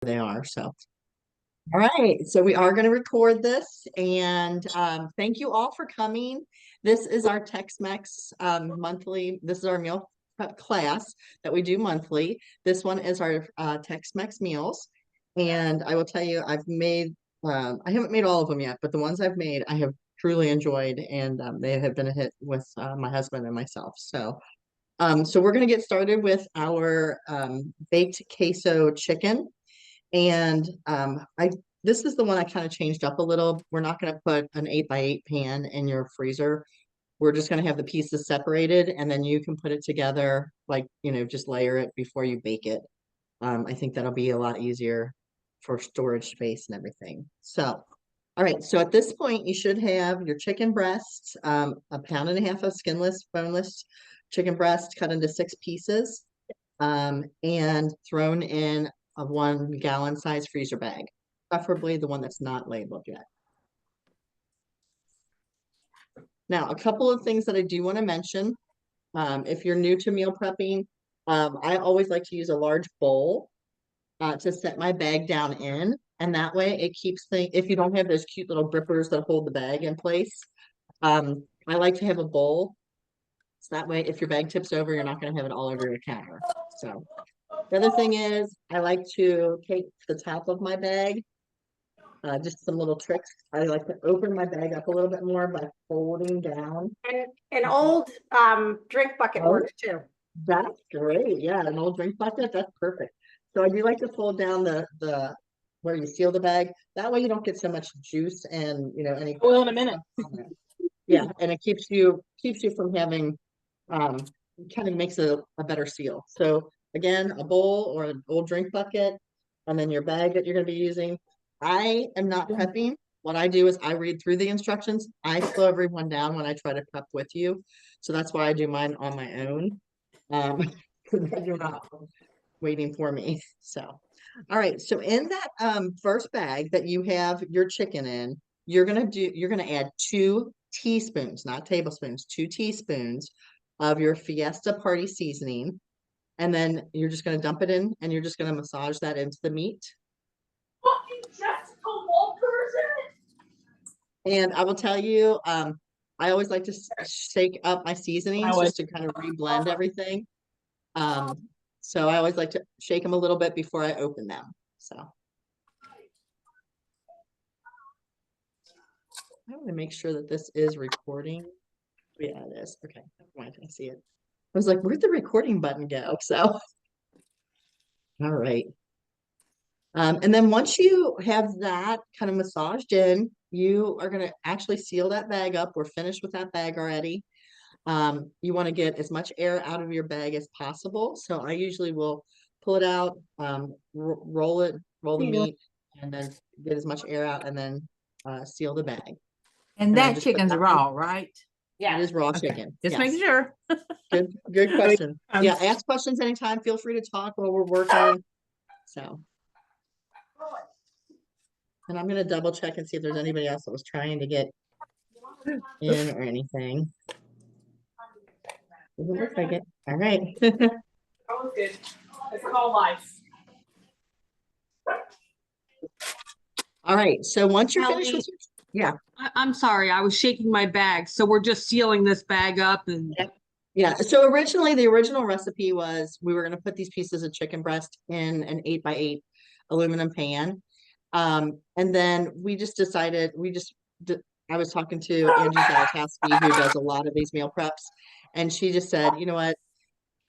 they are. So, all right. So we are going to record this, and thank you all for coming. This is our Tex-Mex monthly. This is our meal prep class that we do monthly. This one is our Tex-Mex meals, and I will tell you, I've made. I haven't made all of them yet, but the ones I've made, I have truly enjoyed, and they have been a hit with my husband and myself. So we're going to get started with our baked queso chicken. And I this is the one I kind of changed up a little. We're not going to put an 8x8 pan in your freezer. We're just going to have the pieces separated, and then you can put it together, like, just layer it before you bake it. I think that'll be a lot easier for storage space and everything. So, all right. So at this point, you should have your chicken breasts, a pound and a half of skinless, boneless chicken breast cut into 6 pieces, and thrown in a 1 gallon size freezer bag, preferably the one that's not labeled yet. Now, a couple of things that I do want to mention. If you're new to meal prepping, I always like to use a large bowl to set my bag down in. And that way it keeps things, if you don't have those cute little grippers that hold the bag in place, I like to have a bowl. So that way, if your bag tips over, you're not going to have it all over your counter. So the other thing is, I like to take the top of my bag, just some little tricks. I like to open my bag up a little bit more by folding down. And an old drink bucket works too. That's great. Yeah, an old drink bucket, that's perfect. So I do like to fold down the where you seal the bag. That way you don't get so much juice and any oil in a minute. Yeah, and it keeps you from having kind of makes a better seal. So again, a bowl or an old drink bucket, and then your bag that you're going to be using. I am not prepping. What I do is I read through the instructions. I slow everyone down when I try to prep with you. So that's why I do mine on my own. So that you're not waiting for me. So, all right. So in that first bag that you have your chicken in, you're gonna add 2 teaspoons, not tablespoons, 2 teaspoons of your Fiesta Party seasoning. And then you're just going to dump it in, and you're just going to massage that into the meat. And I will tell you, I always like to shake up my seasonings just to kind of reblend everything. So I always like to shake them a little bit before I open them. So I want to make sure that this is recording. Yeah, it is. Okay, I can see it. I was like, where'd the recording button go? So, all right. And then once you have that kind of massaged in, you are going to actually seal that bag up. We're finished with that bag already. You want to get as much air out of your bag as possible. So I usually will pull it out, roll the meat, and then get as much air out, and then seal the bag. And that chicken's raw, right? Yeah, it is raw okay. Chicken. Just making sure. Good question. Yeah, ask questions anytime. Feel free to talk while we're working. So, and I'm gonna double check and see if there's anybody else that was trying to get in or anything. Doesn't look like it. All right. Oh, good. It's called life. All right. So once you're finished with yeah. I'm sorry, I was shaking my bag. So we're just sealing this bag up and yeah. So originally the original recipe was we were going to put these pieces of chicken breast in an 8x8 aluminum pan. And then we just decided I was talking to Angie Zalatowski, who does a lot of these meal preps, and she just said, you know what,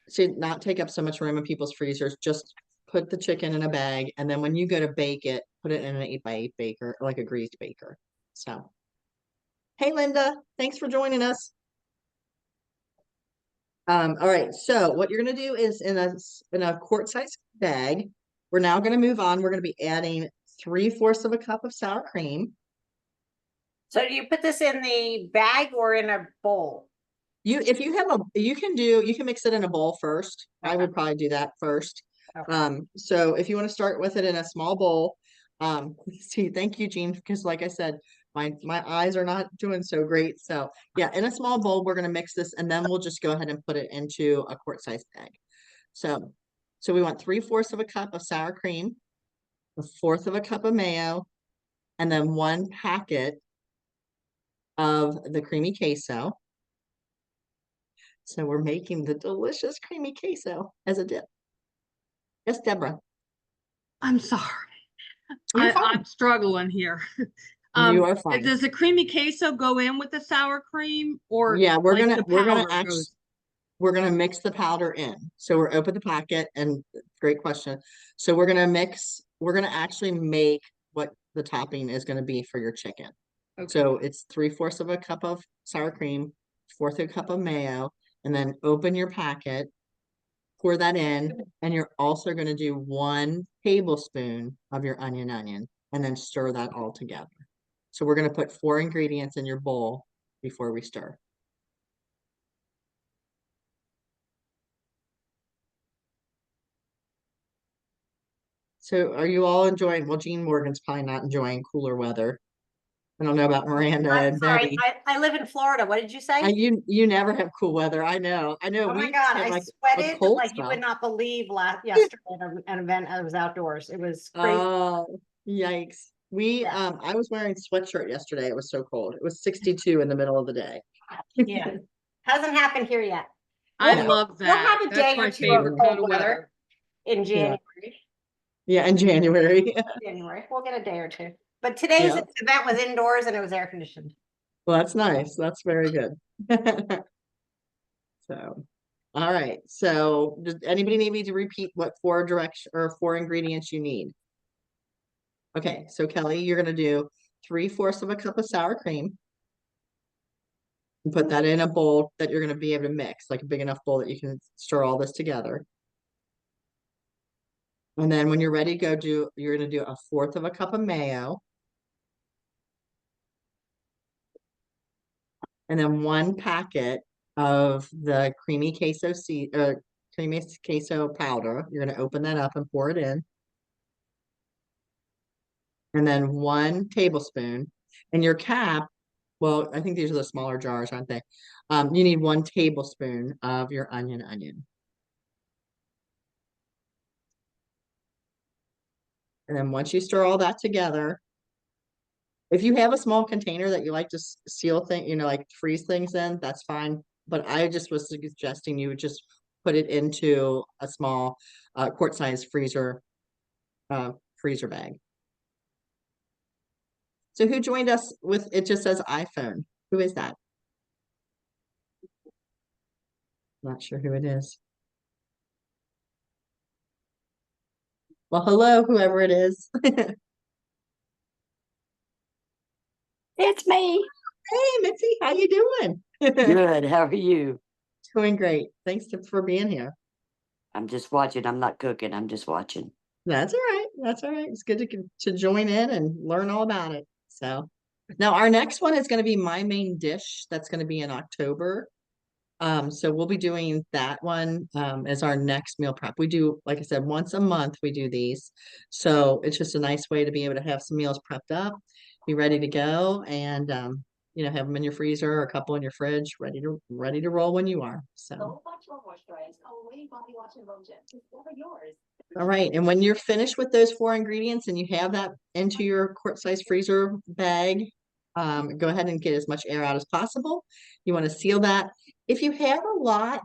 should not take up so much room in people's freezers. Just put the chicken in a bag, and then when you go to bake it, put it in an 8x8 baker, like a greased baker. So, hey, Linda, thanks for joining us. All right, so what you're going to do is in a quart-sized bag, we're now going to move on. We're going to be adding 3/4 of a cup of sour cream. So do you put this in the bag or in a bowl? If you have you can mix it in a bowl first. Okay. I would probably do that first. Okay. So if you want to start with it in a small bowl, see, thank you, Jean, because like I said, my eyes are not doing so great. So yeah, in a small bowl, we're going to mix this, and then we'll just go ahead and put it into a quart-sized bag. So we want 3/4 of a cup of sour cream. 1/4 of a cup of mayo, and then 1 packet of the creamy queso. So we're making the delicious creamy queso as a dip. Yes, Deborah. I'm sorry. You're fine. I'm struggling here. You are fine. Does the creamy queso go in with the sour cream or Yeah, we're like gonna the powder actually goes? we're gonna mix the powder in. So we're open the packet and great question. So we're gonna actually make what the topping is gonna be for your chicken. Okay. So it's 3/4 of a cup of sour cream, 1/4 of a cup of mayo, and then open your packet, pour that in, and you're also gonna do 1 tablespoon of your onion, and then stir that all together. So we're gonna put 4 ingredients in your bowl before we stir. So are you all enjoying, well, Jean Morgan's probably not enjoying cooler weather. I don't know about Miranda I'm and sorry, Betty. I live in Florida. What did you say? You never have cool weather. I know. Oh my We God, had I like a sweated cold like you spell. would not believe yesterday at an event. I was outdoors. It was crazy. Oh, yikes. Yeah. I was wearing sweatshirt yesterday. It was so cold. It was 62 in the middle of the day. Yeah. Hasn't happened here yet. I Yeah. love We'll have that. a That's day or my two favorite of kind cold of weather weather. in January. Yeah, in January. January. We'll get a day or two. But today's Yeah. event was indoors and it was air conditioned. Well, that's nice. That's very good. So, all right. So, does anybody need me to repeat what 4 ingredients you need? Okay, so Kelly, you're gonna do 3/4 of a cup of sour cream. And put that in a bowl that you're gonna be able to mix, like a big enough bowl that you can stir all this together. And then when you're ready to go you're gonna do 1/4 of a cup of mayo. And then 1 packet of the creamy queso powder. You're gonna open that up and pour it in. And then 1 tablespoon. And your cap, well, I think these are the smaller jars, aren't they? You need 1 tablespoon of your onion. And then once you stir all that together, if you have a small container that you like to seal like freeze things in, that's fine. But I just was suggesting you would just put it into a small quart-sized freezer bag. So who joined us with, it just says iPhone. Who is that? Not sure who it is. Well, hello, whoever it is. It's me. Hey, Mitzi, how you doing? Good. How are you? Doing great. Thanks for being here. I'm just watching. I'm not cooking. I'm just watching. That's all right. That's all right. It's good to join in and learn all about it. So now our next one is going to be my main dish. That's going to be in October. So we'll be doing that one as our next meal prep. We do, like I said, once a month we do these. So it's just a nice way to be able to have some meals prepped up, be ready to go, and have them in your freezer or a couple in your fridge, ready to roll when you are. So all right, and when you're finished with those 4 ingredients and you have that into your quart-sized freezer bag, go ahead and get as much air out as possible. You want to seal that. If you have a lot,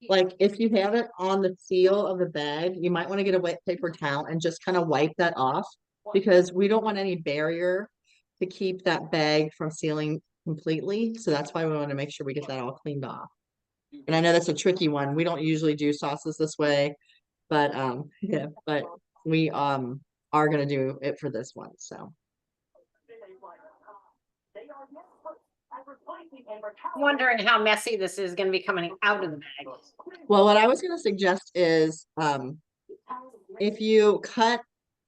like if you have it on the seal of the bag, you might want to get a wet paper towel and just kind of wipe that off, because we don't want any barrier to keep that bag from sealing completely. So that's why we want to make sure we get that all cleaned off. And I know that's a tricky one. We don't usually do sauces this way, but yeah, but we are gonna do it for this one. So I'm wondering how messy this is going to be coming out of the bag. well, what I was gonna suggest is if you cut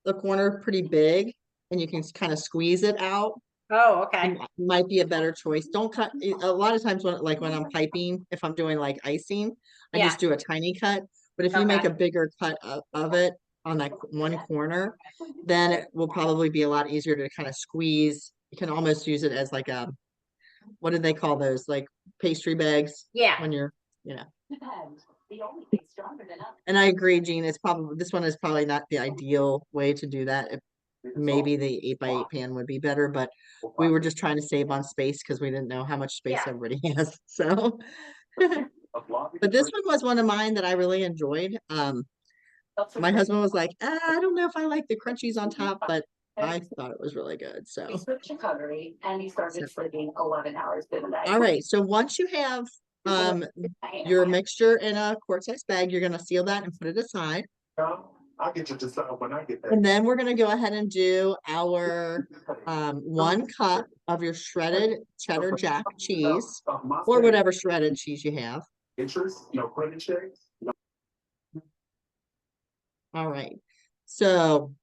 the corner pretty big and you can kind of squeeze it out, Oh, okay. might be a better choice. Don't cut a lot of times when I'm piping, if I'm doing like icing, I Yeah. just do a tiny cut. But if you make Okay. a bigger cut of it on that one corner, then it will probably be a lot easier to kind of squeeze. You can almost use it as like what do they call those? Like pastry bags Yeah. when you're, And I agree, Jean, it's probably, this one is probably not the ideal way to do that. Maybe the 8x8 pan would be better, but we were just trying to save on space because we didn't know how much space Yeah. everybody has, so. But this one was one of mine that I really enjoyed. My husband was like, I don't know if I like the crunchies on top, but I thought it was really good, so. He switched to recovery and he started sleeping 11 hours a day. All right, so once you have your mixture in a quart-sized bag, you're gonna seal that and put it aside. I'll get you to decide when I get there. And then we're gonna go ahead and do our 1 cup of your shredded cheddar jack cheese, or whatever shredded cheese you have. Interest, no credit checks. All right, so,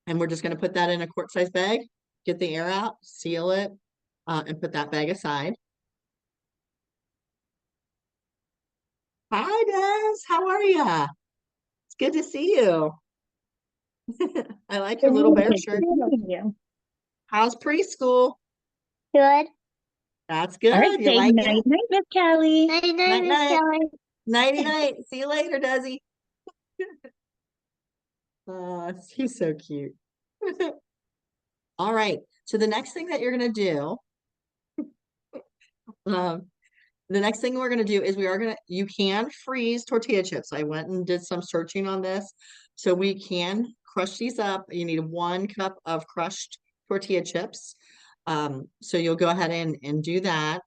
and we're just gonna put that in a quart-sized bag, get the air out, seal it, and put that bag aside. Hi, Des, how are ya? It's good to see you. I like your little bear shirt. How's preschool? Good. That's good. All right, You say like night it? night, Miss Kelly. Night, night. Nighty night. See you later, Desi. Oh, he's so cute. All right. So the next thing that you're gonna do, the next thing we're gonna do is you can freeze tortilla chips. I went and did some searching on this. So we can crush these up. You need 1 cup of crushed tortilla chips. So you'll go ahead and do that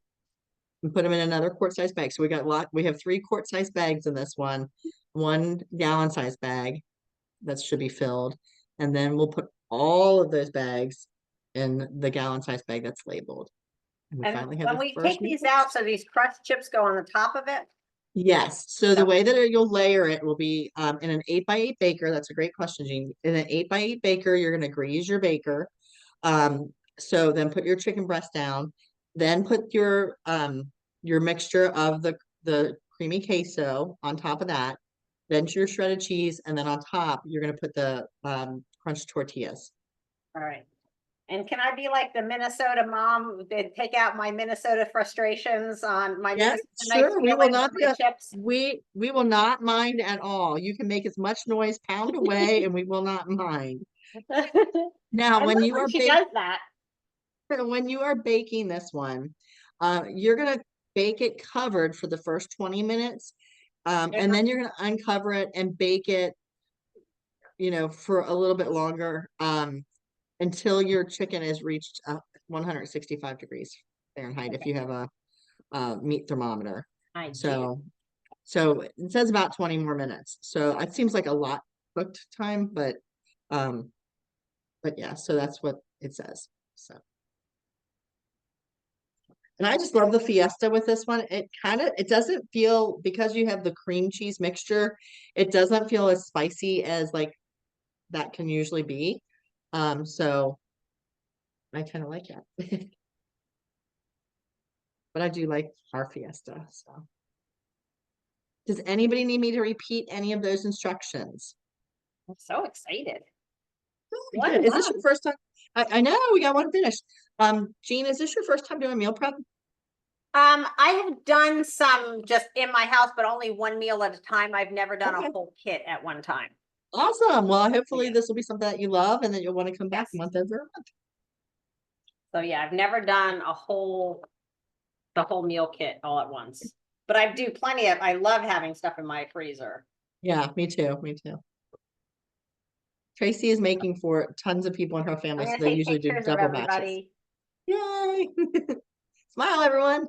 and put them in another quart-sized bag. So we have 3 quart-sized bags in this one, 1 gallon-sized bag that should be filled. And then we'll put all of those bags in the gallon-sized bag that's labeled. And we And finally have when the we first take these meal. out, so these crushed chips go on the top of it? Yes, so the way that you'll layer it will be in an 8x8 baker. That's a great question, Jean. In an 8x8 baker, you're gonna grease your baker. So then put your chicken breast down, then put your mixture of the creamy queso on top of that, then your shredded cheese, and then on top, you're gonna put the crunched tortillas. All right. And can I be like the Minnesota mom, and take out my Minnesota frustrations on my Yes, Minnesota sure, we will feelings not on my be- chips? We will not mind at all. You can make as much noise, pound away, and we will not mind. Now, I when love you are she baking, does that. when you are baking this one, you're gonna bake it covered for the first 20 minutes. And then you're gonna uncover it and bake it, for a little bit longer, until your chicken has reached 165 degrees Fahrenheit if you have a meat thermometer. I do. So it says about 20 more minutes. So it seems like a lot cooked time, but yeah, so that's what it says. So. And I just love the Fiesta with this one. It doesn't feel, because you have the cream cheese mixture, it doesn't feel as spicy as like that can usually be. So I kind of like it. But I do like our Fiesta, so. Does anybody need me to repeat any of those instructions? I'm so excited. Good. Is this your first time? I know we got one finished. Jean, is this your first time doing meal prep? I have done some just in my house, but only 1 meal at a time. I've never done Okay. a whole kit at one time. Awesome. Well, hopefully Yeah. this will be something that you love and then you'll want to come back Yes. month over month. So yeah, I've never done the whole meal kit all at once. But I do I love having stuff in my freezer. Yeah, me too. Me too. Tracy is making for tons of people in her I'm family, so gonna they take usually do pictures of double batches. everybody. Yay! Smile, everyone.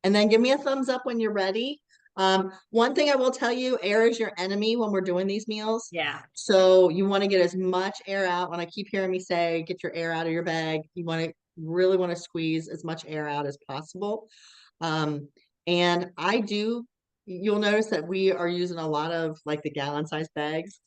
And then give me a thumbs up when you're ready. One thing I will tell you, air is your enemy when we're doing these meals. Yeah. So you want to get as much air out. When I keep hearing me say, get your air out of your bag, you really want to squeeze as much air out as possible. And you'll notice that we are using a lot of like the gallon-sized bags.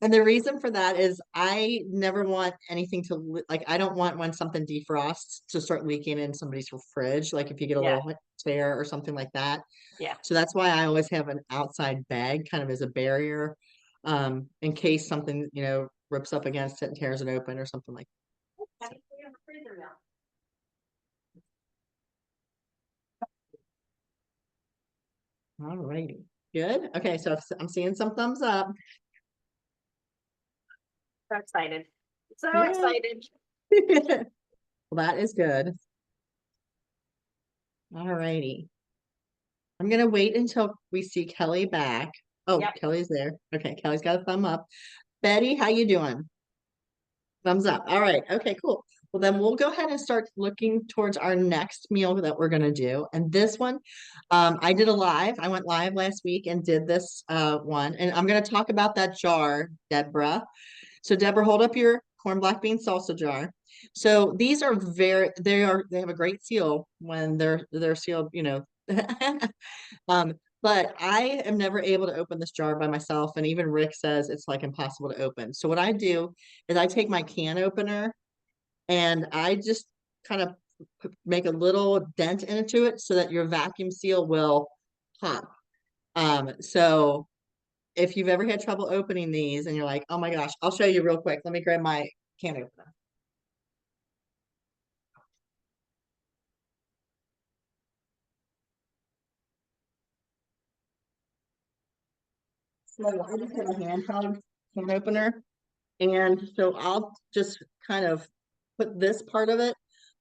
And the reason for that is I never want anything to I don't want when something defrosts to start leaking in somebody's fridge. Like if you get a Yeah. little tear or something like that. Yeah. So that's why I always have an outside bag kind of as a barrier, in case something, rips up against it and tears it open or something like that. Happy for the freezer meal. All righty. Good. Okay, so I'm seeing some thumbs up. So excited. So Yeah. excited. Well, that is good. All righty. I'm gonna wait until we see Kelly back. Oh, Yep. Kelly's there. Okay, Kelly's got a thumb up. Betty, how you doing? Thumbs up. All right. Okay, cool. Well, then we'll go ahead and start looking towards our next meal that we're gonna do. And this one, I did a live. I went live last week and did this one. And I'm gonna talk about that jar, Deborah. So Deborah, hold up your corn black bean salsa jar. So these are they have a great seal when they're sealed, you know. Um, but I am never able to open this jar by myself. And even Rick says it's like impossible to open. So what I do is I take my can opener and I just kind of make a little dent into it so that your vacuum seal will pop. So if you've ever had trouble opening these and you're like, oh my gosh, I'll show you real quick. Let me grab my can opener. So I just have a handheld can opener. And so I'll just kind of put this part of it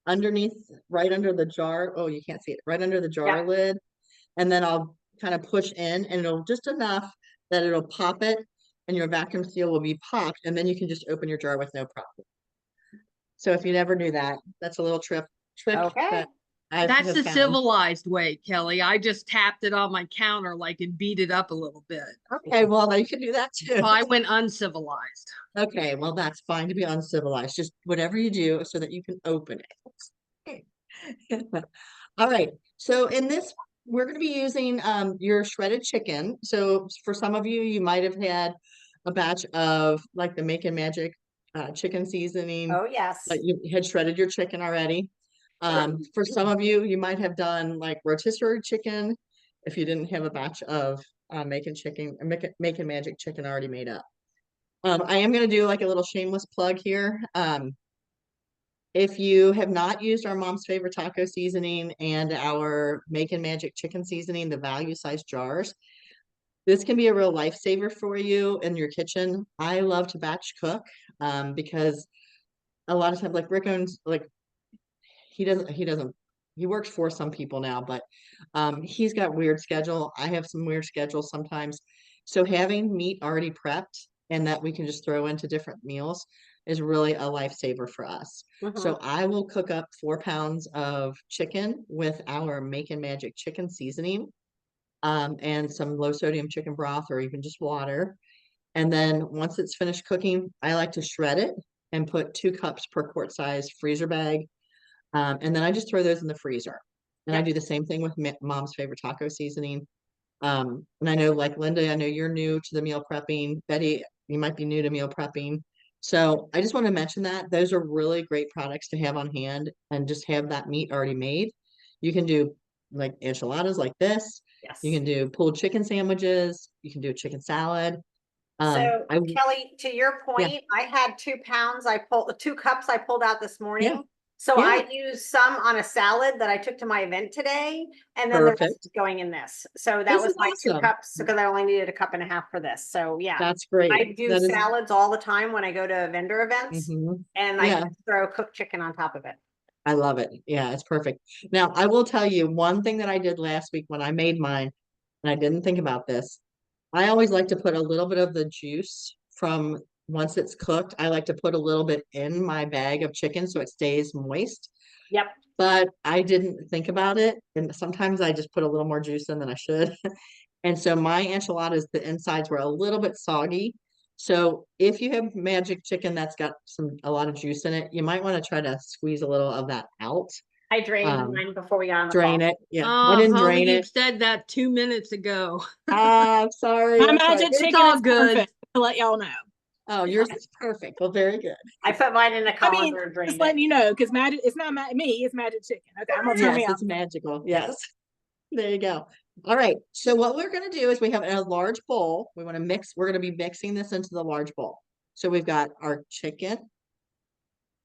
underneath, right under the jar. Oh, you can't see it, right under the jar lid. And then I'll kind of push in and it'll just enough that it'll pop it and your vacuum seal will be popped. And then you can just open your jar with no problem. So if you never knew that, that's a little trick Okay. that I That's have the found. civilized way, Kelly. I just tapped it on my counter like and beat it up a little bit. Okay, well, you can do that too. So I went uncivilized. Okay, well, that's fine to be uncivilized. Just whatever you do so that you can open it. All right. So in this, we're going to be using your shredded chicken. So for some of you, you might have had a batch of like the Make and Magic chicken seasoning, Oh, yes. but you had shredded your chicken already. For some of you, you might have done like rotisserie chicken if you didn't have a batch of Make and Magic chicken already made up. I am going to do like a little shameless plug here. If you have not used our Mom's Favorite Taco seasoning and our Make and Magic chicken seasoning, the value size jars, this can be a real lifesaver for you in your kitchen. I love to batch cook because a lot of times, like Rick owns, like he works for some people now, but he's got weird schedule. I have some weird schedules sometimes. So having meat already prepped and that we can just throw into different meals is really a lifesaver for us. So I will cook up 4 pounds of chicken with our Make and Magic chicken seasoning, and some low sodium chicken broth or even just water. And then once it's finished cooking, I like to shred it and put 2 cups per quart size freezer bag. And then I just throw those in the freezer. And I do the same thing with Mom's Favorite Taco seasoning. And I know, like Linda, I know you're new to the meal prepping. Betty, you might be new to meal prepping. So I just want to mention that those are really great products to have on hand and just have that meat already made. You can do like enchiladas like this. Yes. You can do pulled chicken sandwiches. You can do a chicken salad. So I Kelly, to your Yeah. point, I had 2 pounds. I pulled 2 cups I pulled out this morning. So Yeah. I used some on a salad that I took to my event today, and then the rest Perfect. is going in this. So that This was is my 2 awesome. cups because I only needed a cup and a half for this. So yeah, That's great. I do That is salads all the time when I go to vendor events, Mhm. and I Yeah. just throw cooked chicken on top of it. I love it. Yeah, it's perfect. Now, I will tell you one thing that I did last week when I made mine, and I didn't think about this. I always like to put a little bit of the juice from once it's cooked. I like to put a little bit in my bag of chicken so it stays moist. Yep. But I didn't think about it. And sometimes I just put a little more juice in than I should. And so my enchiladas, the insides were a little bit soggy. So if you have magic chicken that's got a lot of juice in it, you might want to try to squeeze a little of that out. I drained mine before we got on the Drain call. it. Yeah, Oh, I didn't honey, drain you it. said that 2 minutes ago. I'm sorry. My I'm sorry. magic It's chicken all is good. perfect, to let y'all know. Oh, yours is perfect. Well, very good. I put mine in a I mean, colander and drained just letting it. you know, because magic, it's not me, it's magic chicken. Okay, I'm gonna turn Yes, me off. it's magical. Yes. There you go. All right. So what we're going to do is we have a large bowl. We're going to be mixing this into the large bowl. So we've got our chicken.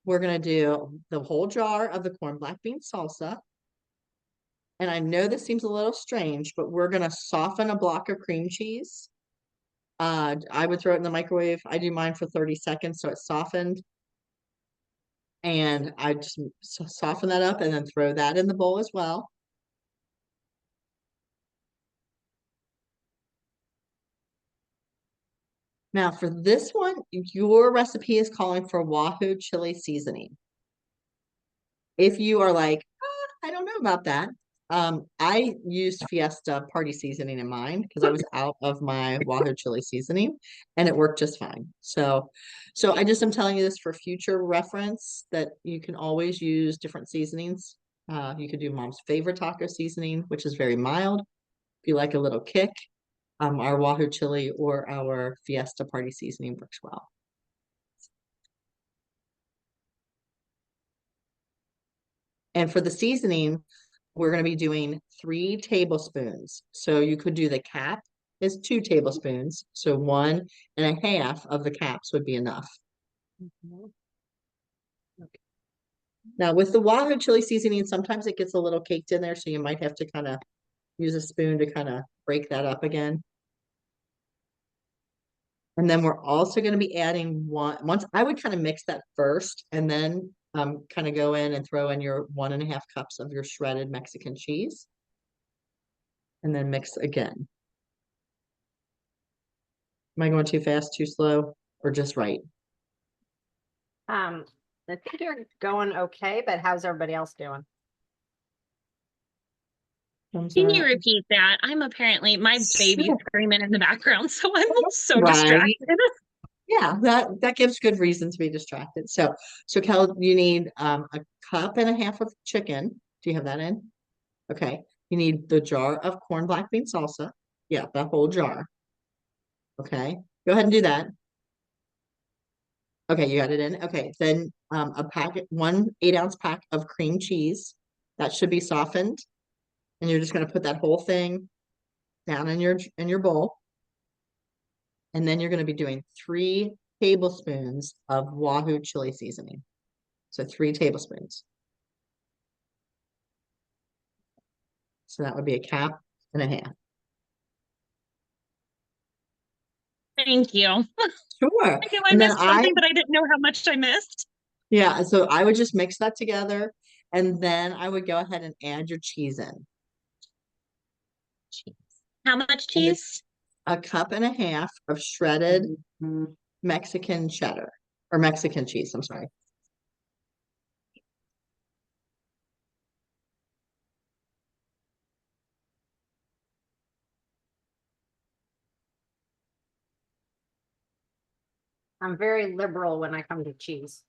we're gonna do the whole jar of the corn black bean salsa. And I know this seems a little strange, but we're gonna soften a block of cream cheese. I would throw it in the microwave. I do mine for 30 seconds, so it's softened. And I just soften that up and then throw that in the bowl as well. Now for this one, your recipe is calling for Wahoo chili seasoning. If you are like, I don't know about that. I used Fiesta party seasoning in mine because I was out of my Wahoo chili seasoning and it worked just fine. So I just am telling you this for future reference that you can always use different seasonings. You could do mom's favorite taco seasoning, which is very mild. If you like a little kick, our Wahoo chili or our Fiesta party seasoning works well. And for the seasoning, we're going to be doing 3 tablespoons. So you could do the cap is 2 tablespoons. So 1.5 of the caps would be enough. Now with the Wahoo chili seasoning, sometimes it gets a little caked in there. So you might have to kind of use a spoon to kind of break that up again. And then we're also going to be adding once I would kind of mix that first and then kind of go in and throw in your 1.5 cups of your shredded Mexican cheese. And then mix again. Am I going too fast, too slow, or just right? I think you're going okay, but how's everybody else doing? Thumbs Can you up. repeat that? I'm apparently my baby's Sure. screaming in the background, so I'm so Right. distracted. Yeah, that gives good reason to be distracted. So Kel, you need a 1.5 cups of chicken. Do you have that in? Okay. You need the jar of corn black bean salsa. Yeah, the whole jar. Okay. Go ahead and do that. Okay, you got it in. Okay, then a packet, 1 8-ounce pack of cream cheese. That should be softened. And you're just going to put that whole thing down in your bowl. And then you're going to be doing 3 tablespoons of Wahoo chili seasoning. So 3 tablespoons. So that would be 1.5 cups. Thank you. Sure. I knew I And then missed something, but I didn't know how much I missed. yeah, so I would just mix that together and then I would go ahead and add your cheese in. How much cheese? 1.5 cups of shredded Mexican cheddar or Mexican cheese. I'm sorry. I'm very liberal when I come to cheese.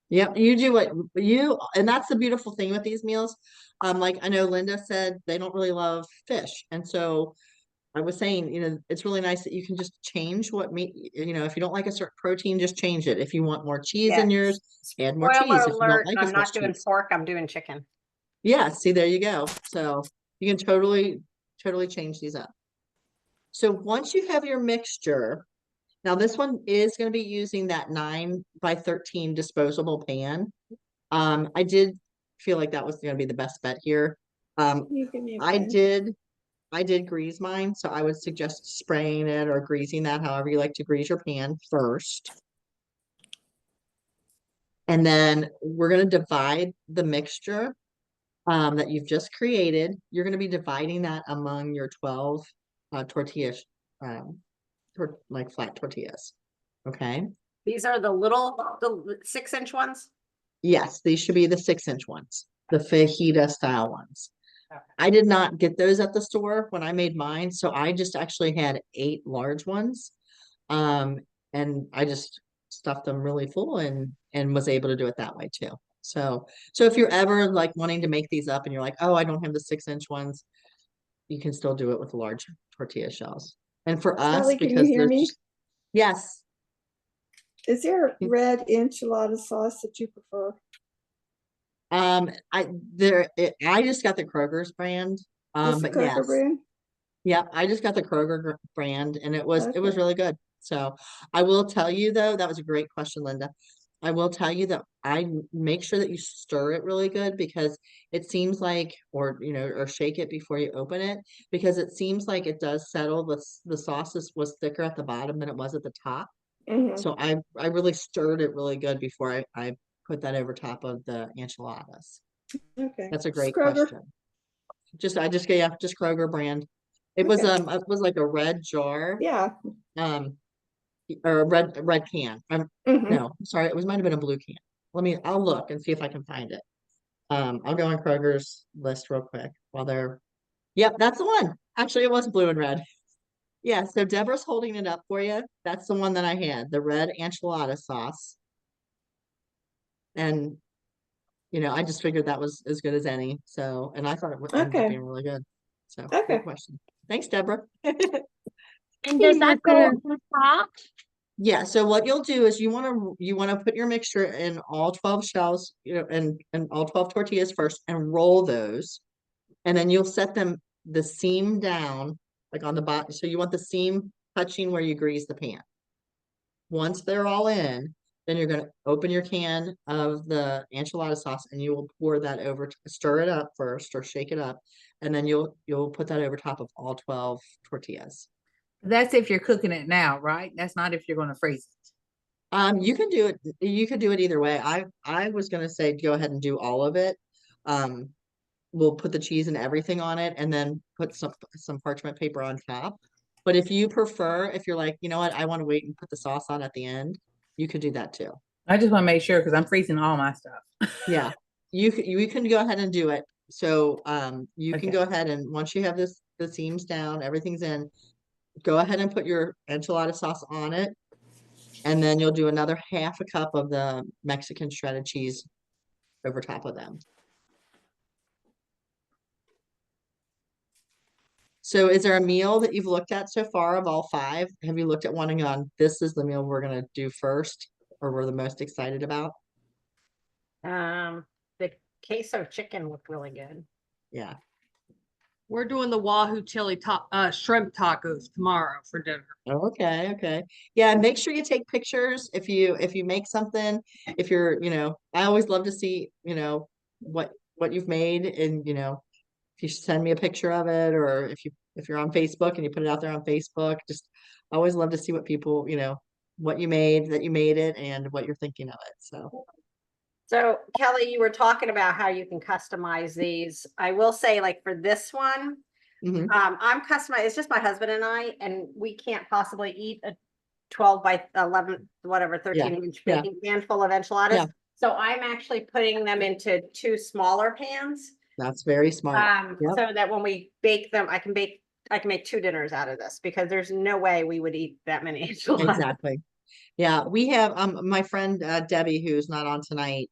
Yep, you do what you, and that's the beautiful thing with these meals. Like I know Linda said they don't really love fish. And so I was saying, it's really nice that you can just change what meat, if you don't like a certain protein, just change it. If you want more cheese in yours, add more cheese. Spoiler If you don't alert, like I'm as much not doing cheese. pork, I'm doing chicken. Yeah, see, there you go. So you can totally change these up. So once you have your mixture, now this one is going to be using that 9 by 13 disposable pan. I did feel like that was going to be the best bet here. I did grease mine, so I would suggest spraying it or greasing that, however you like to grease your pan first. And then we're going to divide the mixture that you've just created. You're going to be dividing that among your 12 tortillas, like flat tortillas. Okay. These are the 6-inch ones? Yes, these should be the 6-inch ones, the fajita style ones. Okay. I did not get those at the store when I made mine, so I just actually had 8 large ones. And I just stuffed them really full and was able to do it that way too. So if you're ever like wanting to make these up and you're like, oh, I don't have the 6-inch ones, you can still do it with large tortilla shells. And for us, Sally, can you because hear there's me? yes. Is there a red enchilada sauce that you prefer? I just got the Kroger's brand. Just the But Kroger yes. brand? Yeah, I just got the Kroger brand and it was Okay. really good. So I will tell you though, that was a great question, Linda. I will tell you that make sure that you stir it really good because it seems like, or or shake it before you open it because it seems like it does settle. The sauce was thicker at the bottom than it was at the top. Mhm. So I really stirred it really good before I put that over top of the enchiladas. Okay. That's a great Kroger? question. Just Kroger brand. It was like a red jar. Yeah. Or a red can. Mhm. No, sorry, might have been a blue can. I'll look and see if I can find it. I'll go on Kroger's list real quick while they're, yep, that's the one. Actually, it was blue and red. Yeah, so Deborah's holding it up for you. That's the one that I had, the red enchilada sauce. And, I just figured that was as good as any. So, and I thought it ended up Okay. being really good. So, Okay. good question. Thanks, Deborah. And does that go on the top? Yeah, so what you'll do is you want to put your mixture in all 12 shells, and all 12 tortillas first and roll those. And then you'll set them the seam down, like on the bottom. So you want the seam touching where you grease the pan. Once they're all in, then you're going to open your can of the enchilada sauce and you will pour that over, stir it up first or shake it up, and then you'll put that over top of all 12 tortillas. That's if you're cooking it now, right? That's not if you're going to freeze it. You can do it either way. I was gonna say go ahead and do all of it. We'll put the cheese and everything on it and then put some parchment paper on top. But if you prefer, if you're like, you know what, I want to wait and put the sauce on at the end, you could do that too. I just want to make sure because I'm freezing all my stuff. Yeah, you can go ahead and do it. So you can Okay. go ahead and once you have the seams down, everything's in, go ahead and put your enchilada sauce on it. And then you'll do another half a cup of the Mexican shredded cheese over top of them. So is there a meal that you've looked at so far of all 5? Have you looked at one and gone, this is the meal we're going to do first or we're the most excited about? The queso chicken looked really good. Yeah. We're doing the Wahoo chili shrimp tacos tomorrow for dinner. Okay. Okay. Yeah. Make sure you take pictures if you make something, if you're, I always love to see, what you've made and, if you send me a picture of it or if you're on Facebook and you put it out there on Facebook, just I always love to see what people, what you made, that you made it and what you're thinking of it. So Kelly, you were talking about how you can customize these. I will say like for this one, Mhm. I'm customized. It's just my husband and I, and we can't possibly eat a 12 by 11, whatever, 13-inch yeah. baking pan full of enchiladas. Yeah. So I'm actually putting them into 2 smaller pans. That's very smart. Yep. So that when we bake them, I can make 2 dinners out of this because there's no way we would eat that many enchiladas. Exactly. Yeah, we have my friend Debbie, who's not on tonight,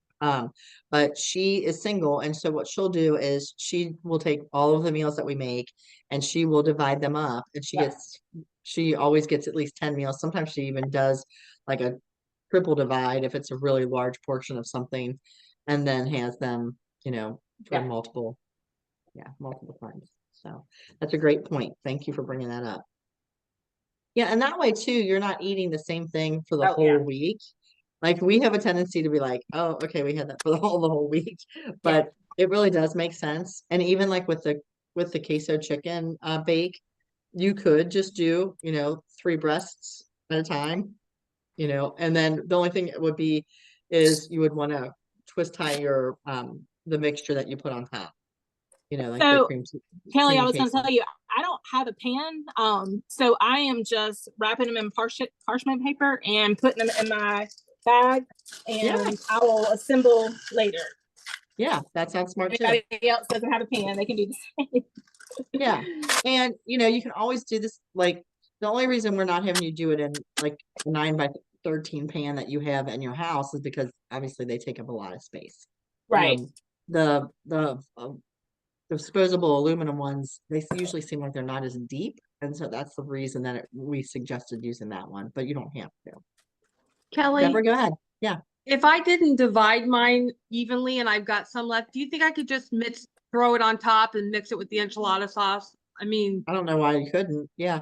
but she is single, and so what she'll do is she will take all of the meals that we make and she will divide them up, and she always gets at least 10 meals. Sometimes she even does like a triple divide if it's a really large portion of something, and then has them, for Yeah. multiple times. So that's a great point. Thank you for bringing that up. Yeah, and that way too, you're not eating the same thing for the Oh, whole yeah. week. Like we have a tendency to be like, oh, okay, we had that for the whole week. But it really does make sense. And even like with the queso chicken bake, you could just do, 3 breasts at a time, and then the only thing it would be is you would want to twist tie your the mixture that you put on top. Like the So, cream. Kelly, creamy I was going to queso. tell you, I don't have a pan. So I am just wrapping them in parchment paper and putting them in my bag, and Yeah. I will assemble later. Yeah, that sounds smart If too. anybody else doesn't have a pan, they can do the same. Yeah. And you can always do this, like the only reason we're not having you do it in like a 9 by 13 pan that you have in your house is because obviously they take up a lot of space. Right. The disposable aluminum ones, they usually seem like they're not as deep, and so that's the reason that we suggested using that one, but you don't have to. Kelly, Deborah, go ahead. Yeah. if I didn't divide mine evenly and I've got some left, do you think I could just throw it on top and mix it with the enchilada sauce? I mean, I don't know why you couldn't. Yeah.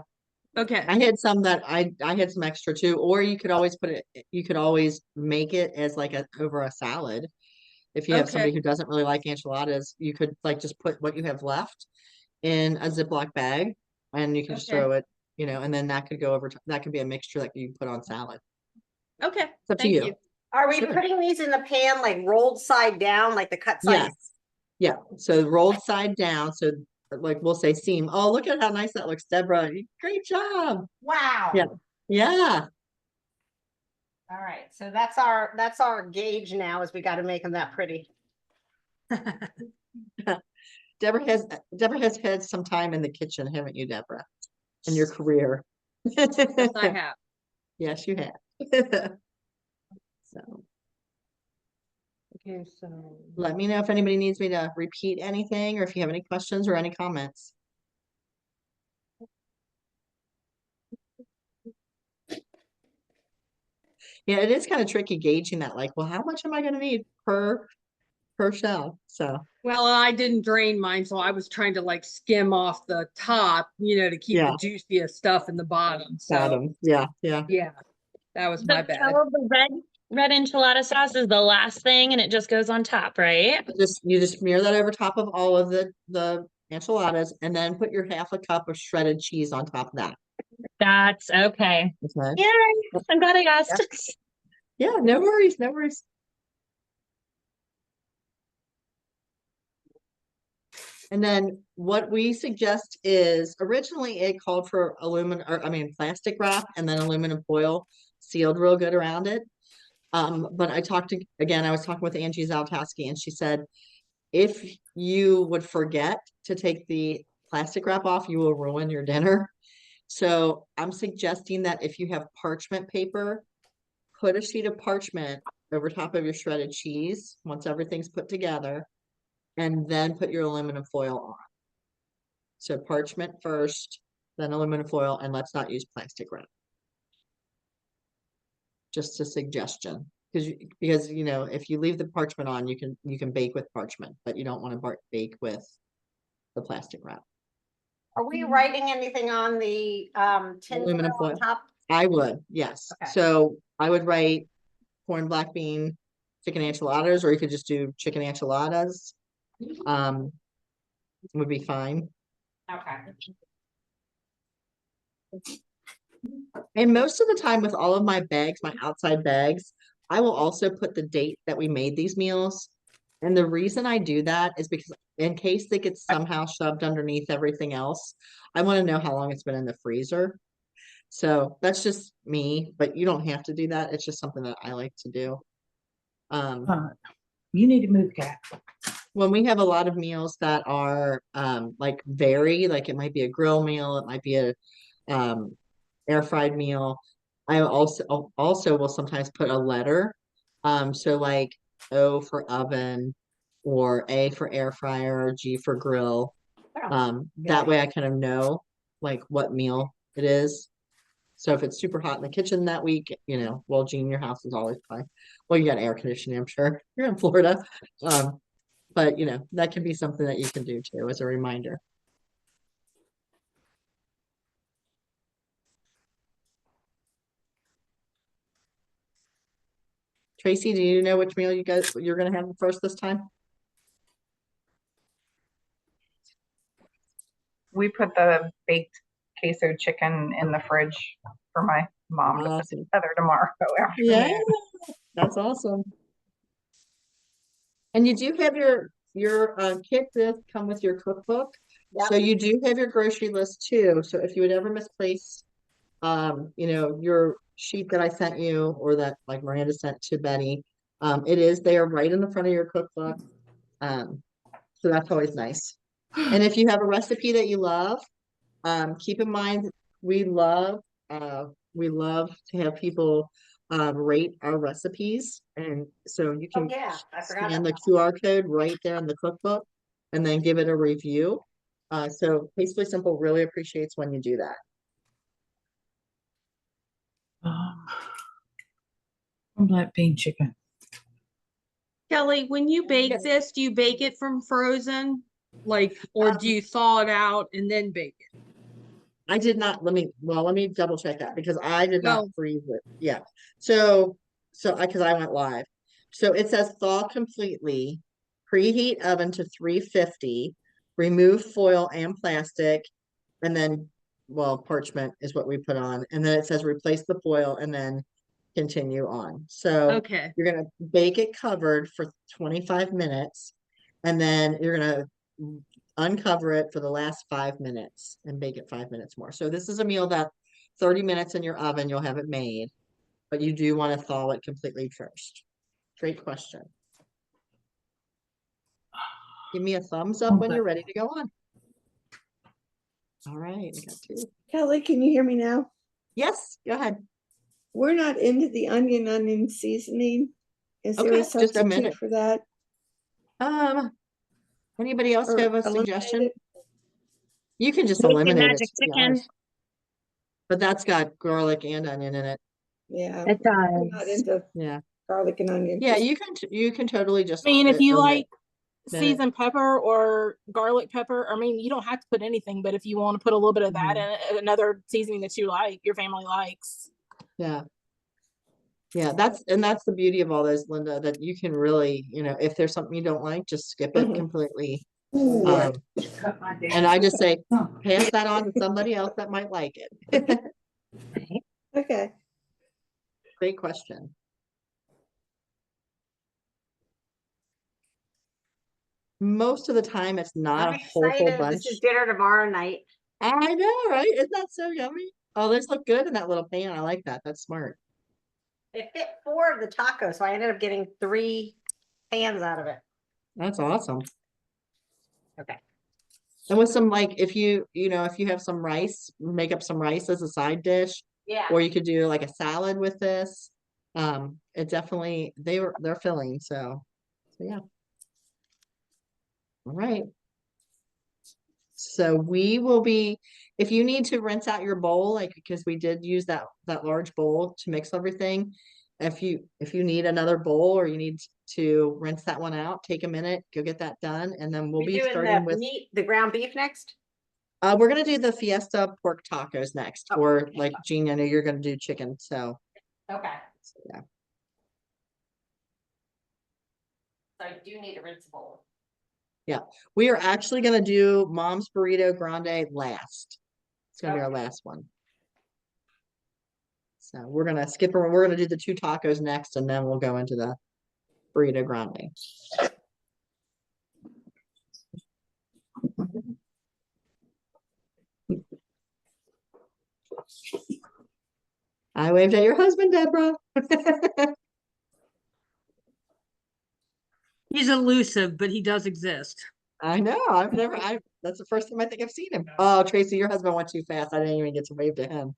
Okay. I had some that I had some extra too, or you could always put it, you could always make it as like a over a salad. If you have somebody Okay. who doesn't really like enchiladas, you could like just put what you have left in a Ziploc bag and you can just Okay. throw it, and then that could go over, that could be a mixture that you put on salad. Okay. It's up to Thank you. you. Are we Sure. putting these in the pan like rolled side down, like the cut side? Yes. Yeah. So rolled side down. So like we'll say seam. Oh, look at how nice that looks, Deborah. Great job. Wow. Yeah. Yeah. All right, so that's our gauge now, is we got to make them that pretty. Deborah has had some time in the kitchen, haven't you, Deborah? In your career. Yes, I have. Yes, you have. So Okay, so let me know if anybody needs me to repeat anything or if you have any questions or any comments. Yeah, it is kind of tricky gauging that, like, well, how much am I going to need per shell? So well, I didn't drain mine, so I was trying to like skim off the top, to keep yeah, the juiciest stuff in the bottom. So bottom. Yeah, yeah. yeah, that was my bad. So the red enchilada sauce is the last thing and it just goes on top, right? You just smear that over top of all of the enchiladas and then put your half a cup of shredded cheese on top of that. That's okay. Okay. Yeah, I'm glad I asked. Yeah, no worries, no worries. And then what we suggest is, originally it called for plastic wrap and then aluminum foil sealed real good around it. But I was talking with Angie Zaltowski and she said, if you would forget to take the plastic wrap off, you will ruin your dinner. So I'm suggesting that if you have parchment paper, put a sheet of parchment over top of your shredded cheese once everything's put together, and then put your aluminum foil on. So parchment first, then aluminum foil, and let's not use plastic wrap. Just a suggestion. Because if you leave the parchment on, you can bake with parchment, but you don't want to bake with the plastic wrap. Are we writing anything on the tin Aluminum foil on foil. top? I would, yes. Okay. So I would write corn, black bean, chicken enchiladas, or you could just do chicken enchiladas. Would be fine. Okay. And most of the time with all of my bags, my outside bags, I will also put the date that we made these meals. And the reason I do that is because in case they get somehow shoved underneath everything else, I want to know how long it's been in the freezer. So that's just me, but you don't have to do that. It's just something that I like to do. You need to move, Kat. When we have a lot of meals that are like vary, like it might be a grill meal, it might be a air fried meal. I also will sometimes put a letter. So like O for oven or A for air fryer or G for grill. That way I kind of know like what meal it is. So if it's super hot in the kitchen that week, well, Jean, your house is always fine. Well, you got air conditioning, I'm sure. You're in Florida. But that can be something that you can do too as a reminder. Tracy, do you know which meal you're gonna have first this time? We put the baked queso chicken in the fridge for my mom to put Awesome. together tomorrow Yeah, afternoon. that's awesome. And you do have your kit that come with your cookbook. Yep. So you do have your grocery list too. So if you would ever misplace your sheet that I sent you or that like Miranda sent to Betty, it is there right in the front of your cookbook. So that's always nice. And if you have a recipe that you love, keep in mind we love to have people rate our recipes, and so you Oh can yeah, I forgot scan the about QR code right there in the cookbook and then give it a review. So Tastefully Simple really appreciates when you do that. Black bean chicken. Kelly, when you bake this, do you bake it from frozen? Like, or do you thaw it out and then bake it? I did not, let me double check that because I did not No. freeze it. Yeah. Because I went live. So it says thaw completely, preheat oven to 350, remove foil and plastic, and then, well, parchment is what we put on. And then it says replace the foil and then continue on. So Okay. you're gonna bake it covered for 25 minutes, and then you're gonna uncover it for the last 5 minutes and bake it 5 minutes more. So this is a meal that 30 minutes in your oven, you'll have it made, but you do want to thaw it completely first. Great question. Give me a thumbs up when you're ready to go on. All right, I got two. Kelly, can you hear me now? Yes, go ahead. We're not into the onion seasoning. Is there Okay, a just a substitute minute. for that? Anybody else Or have a eliminate suggestion? it? You can just Bacon eliminate it, magic to be chicken. honest. But that's got garlic and onion in it. Yeah. It We're not does. into Yeah. garlic and onion. Yeah, you can totally I just mean, if you omit like it. seasoned pepper or garlic pepper, I mean, you don't have to put anything, but if you want to put a little bit of that in it, another seasoning that you like, your family likes. Yeah. Yeah, that's the beauty of all those, Linda, that you can really, if there's something you don't like, just skip it completely. And I just say, pass that on to somebody else that might like it. Okay. Great question. Most of the time, it's not I'm a whole excited. bunch. This is dinner tomorrow night. I know, right? Isn't that so yummy? Oh, those look good in that little pan. I like that. That's smart. It fit 4 of the tacos, so I ended up getting 3 pans out of it. That's awesome. Okay. And with some, like, if you have some rice, make up some rice as a side dish, Yeah. or you could do like a salad with this. It definitely, they're filling. So yeah. All right. So we will be, if you need to rinse out your bowl, like, because we did use that large bowl to mix everything. If you need another bowl or you need to rinse that one out, take a minute, go get that done, and then we'll We be doing starting the with meat, the ground beef next? we're gonna do the Fiesta pork tacos next, Oh, or okay. like Jean, I know you're gonna do chicken, so Okay. yeah. So I do need a rinse bowl. Yeah, we are actually gonna do Mom's Burrito Grande last. It's gonna be our last one. So we're gonna skip, we're gonna do the 2 tacos next, and then we'll go into the Burrito Grande. I waved at your husband, Deborah. He's elusive, but he does exist. I know. That's the first time I think I've seen him. Oh, Tracy, your husband went too fast. I didn't even get to wave to him.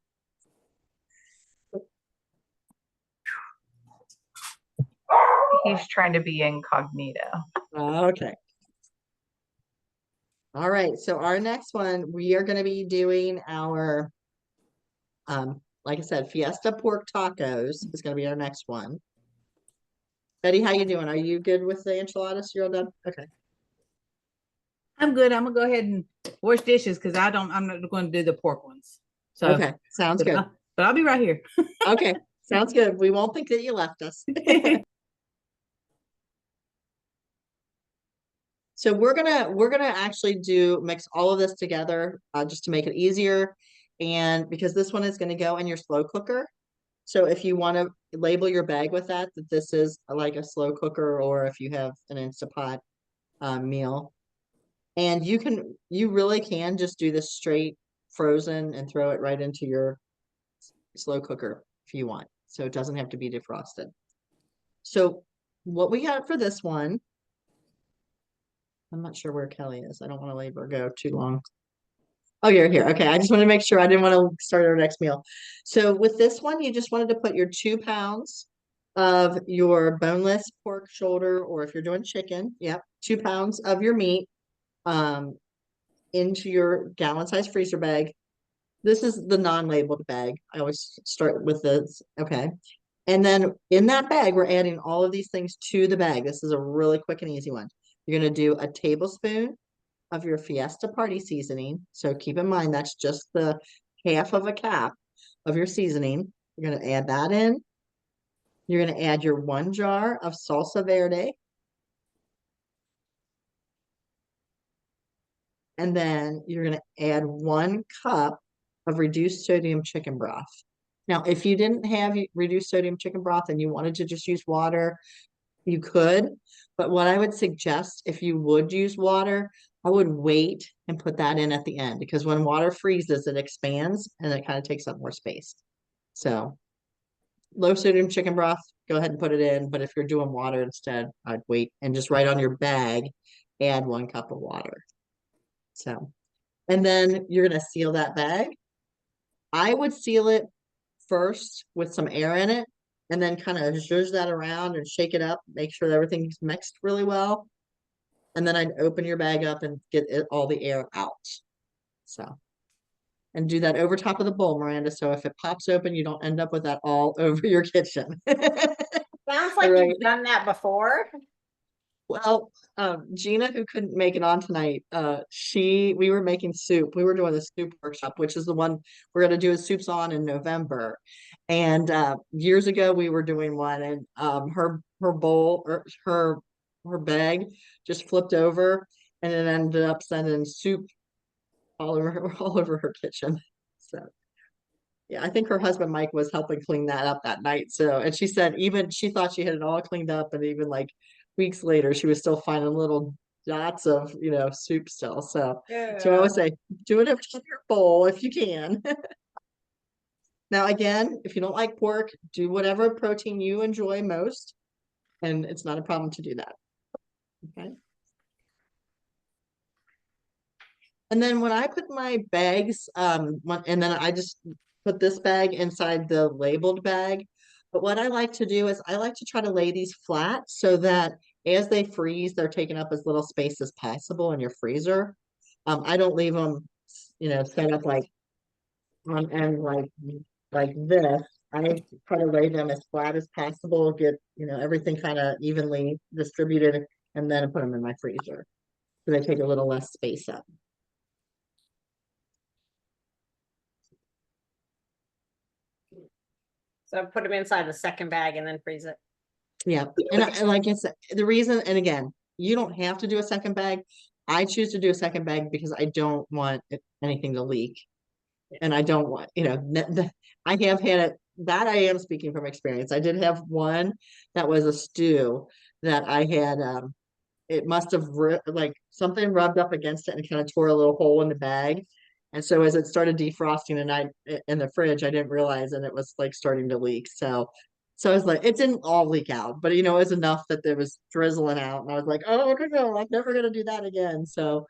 He's trying to be incognito. Okay. All right. So our next one, we are going to be doing our, like I said, Fiesta pork tacos is going to be our next one. Betty, how you doing? Are you good with the enchiladas? You're all done? Okay. I'm good. I'm gonna go ahead and wash dishes because I'm not going to do the pork ones. So Okay. Sounds good. But I'll be right here. Okay. Sounds good. We won't think that you left us. So we're gonna actually mix all of this together just to make it easier, and because this one is going to go in your slow cooker. So if you want to label your bag with that this is like a slow cooker, or if you have an Instapot meal, and you really can just do this straight frozen and throw it right into your slow cooker if you want. So it doesn't have to be defrosted. So what we got for this one, I'm not sure where Kelly is. I don't want to leave her go too long. Oh, you're here. Okay. I just want to make sure I didn't want to start our next meal. So with this one, you just wanted to put your 2 pounds of your boneless pork shoulder, or if you're doing chicken, 2 pounds of your meat into your gallon-sized freezer bag. This is the non-labeled bag. I always start with this. Okay. And then in that bag, we're adding all of these things to the bag. This is a really quick and easy one. You're going to do a tablespoon of your Fiesta Party seasoning. So keep in mind, that's just the half of a cap of your seasoning. You're going to add that in. You're going to add your 1 jar of salsa verde. And then you're going to add 1 cup of reduced sodium chicken broth. Now, if you didn't have reduced sodium chicken broth and you wanted to just use water, you could. But what I would suggest, if you would use water, I would wait and put that in at the end, because when water freezes, it expands and it kind of takes up more space. So low sodium chicken broth, go ahead and put it in. But if you're doing water instead, I'd wait and just write on your bag, add 1 cup of water. So, and then you're going to seal that bag. I would seal it first with some air in it, and then kind of zhuzh that around and shake it up, make sure everything's mixed really well. And then I'd open your bag up and get all the air out. So, and do that over top of the bowl, Miranda. So if it pops open, you don't end up with that all over your kitchen. Sounds like Right. you've done that before. Well, Gina, who couldn't make it on tonight, we were making soup. We were doing the soup workshop, which is the one we're going to do a soups on in November. And years ago, we were doing one, and her bowl or her bag just flipped over, and it ended up sending soup all over her kitchen. So. Yeah, I think her husband Mike was helping clean that up that night. So, and she said even she thought she had it all cleaned up, and even like weeks later, she was still finding little dots of soup still. So, I always say, do it over your bowl if you can. Now, again, if you don't like pork, do whatever protein you enjoy most, and it's not a problem to do that. Okay. And then when I put my bags, and then I just put this bag inside the labeled bag. But what I like to do is I like to try to lay these flat so that as they freeze, they're taking up as little space as possible in your freezer. I don't leave them, set up like on end like this. I try to lay them as flat as possible, get everything kind of evenly distributed, and then put them in my freezer so they take a little less space up. So put them inside the second bag and then freeze it. Yeah, and like I said, the reason, and again, you don't have to do a second bag. I choose to do a second bag because I don't want anything to leak, and I don't want, I have had it, that I am speaking from experience. I did have one that was a stew that I had, it must have like something rubbed up against it and kind of tore a little hole in the bag. And so as it started defrosting in the fridge, I didn't realize, and it was like starting to leak. So I was like, it didn't all leak out, but it was enough that there was drizzling out, and I was like, oh no, I'm never gonna do that again. So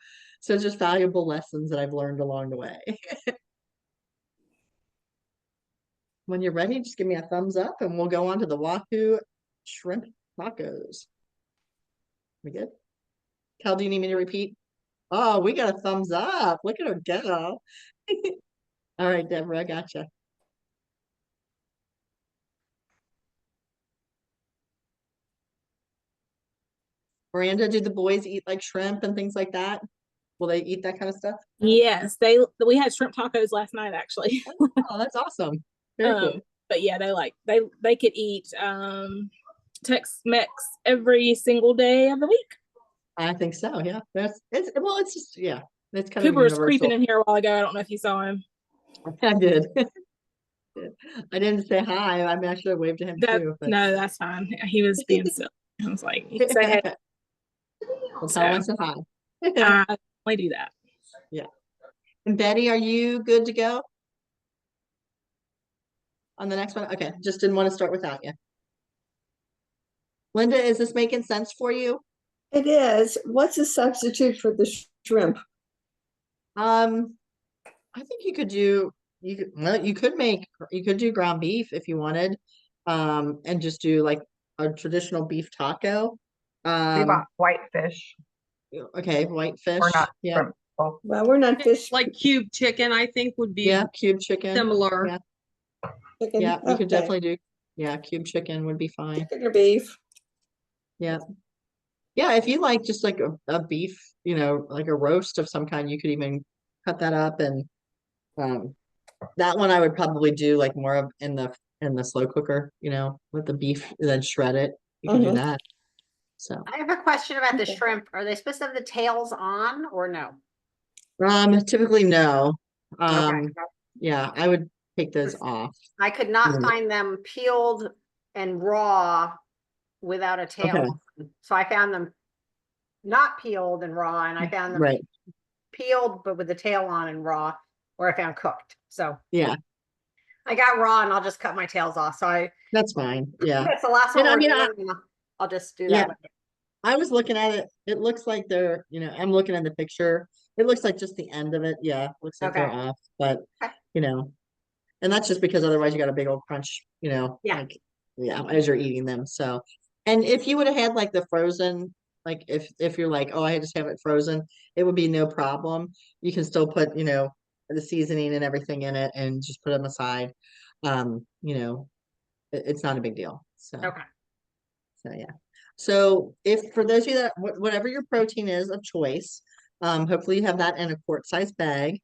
it's just valuable lessons that I've learned along the way. When you're ready, just give me a thumbs up, and we'll go on to the Wahoo shrimp tacos. We good? Cal, do you need me to repeat? Oh, we got a thumbs up. Look at her go. All right, Deborah, I gotcha. Miranda, do the boys eat like shrimp and things like that? Will they eat that kind of stuff? Yes, we had shrimp tacos last night actually. Oh, that's awesome. Very cool. But yeah, they could eat Tex-Mex every single day of the week. I think so. Yeah, it's just it's kind Cooper of universal. was creeping in here a while ago. I don't know if you saw him. I did. I didn't say hi. I mean, I should have waved to him too. But... No, that's fine. He was being silly. I was like, you can say hey. Well, tell him to hi. I only do that. Yeah. And Betty, are you good to go on the next one? Okay, just didn't want to start without you. Linda, is this making sense for you? It is. What's a substitute for the shrimp? I think you could do you could do ground beef if you wanted, and just do like a traditional beef taco. We bought whitefish. Okay, whitefish. We're not yeah. shrimp. Well, we're not fish. Like cube chicken, I think would be Cube chicken. similar. Yeah, Chicken. yeah, we could Okay. definitely do. Yeah, cube chicken would be fine. Chicken or beef. Yeah. Yeah, if you like just like a beef, like a roast of some kind, you could even cut that up and um that one I would probably do like more of in the slow cooker, with the beef and then shred it. You can do Mhm. that. So I have a question about the Okay. shrimp. Are they supposed to have the tails on or no? typically no. Okay. Yeah, I would take those off. I could not Mm. find them peeled and raw without a Okay, tail. So I found them not peeled and raw, and I found them right. peeled but with the tail on and raw, or I found cooked. So Yeah, I got raw and I'll just cut my tails off. So that's fine. Yeah. that's the last one And I we're mean, doing. I'll just do yeah, that. I was looking at it. It looks like I'm looking at the picture. It looks like just the end of it. Yeah, looks like they're Okay. off, but Okay. you know, and that's just because otherwise you got a big old crunch, Yeah. like yeah, as you're eating them. So, and if you would have had like the frozen, like if you're like, oh, I just have it frozen, it would be no problem. You can still put, the seasoning and everything in it and just put them aside. It's not a big deal. So, Okay. so yeah. So if for those of you that whatever your protein is of choice, hopefully you have that in a quart size bag,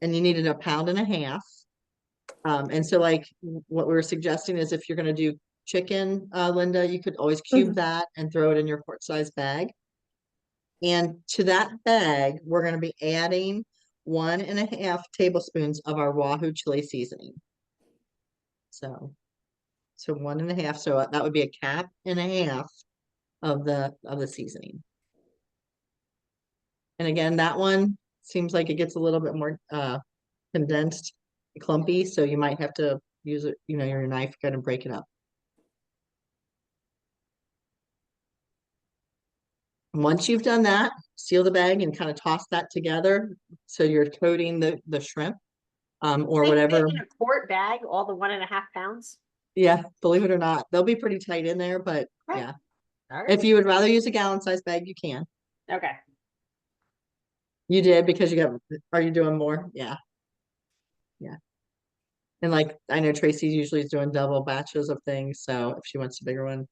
and you needed 1.5 pounds. And so like what we were suggesting is if you're going to do chicken, Linda, you could always cube Mhm. that and throw it in your quart size bag. And to that bag, we're going to be adding 1.5 tablespoons of our Wahoo chili seasoning. So 1.5. So that would be 1.5 cups of the seasoning. And again, that one seems like it gets a little bit more condensed, clumpy, so you might have to use it, your knife, kind of break it up. Once you've done that, seal the bag and kind of toss that together so you're coating the shrimp, or They fit whatever. in a quart bag, all the 1.5 pounds. Yeah, believe it or not, they'll be pretty tight in there, but Okay. yeah. All right. If you would rather use a gallon size bag, you can. Okay. You did because are you doing more? Yeah. Yeah. And like, I know Tracy usually is doing double batches of things, so if she wants a bigger one.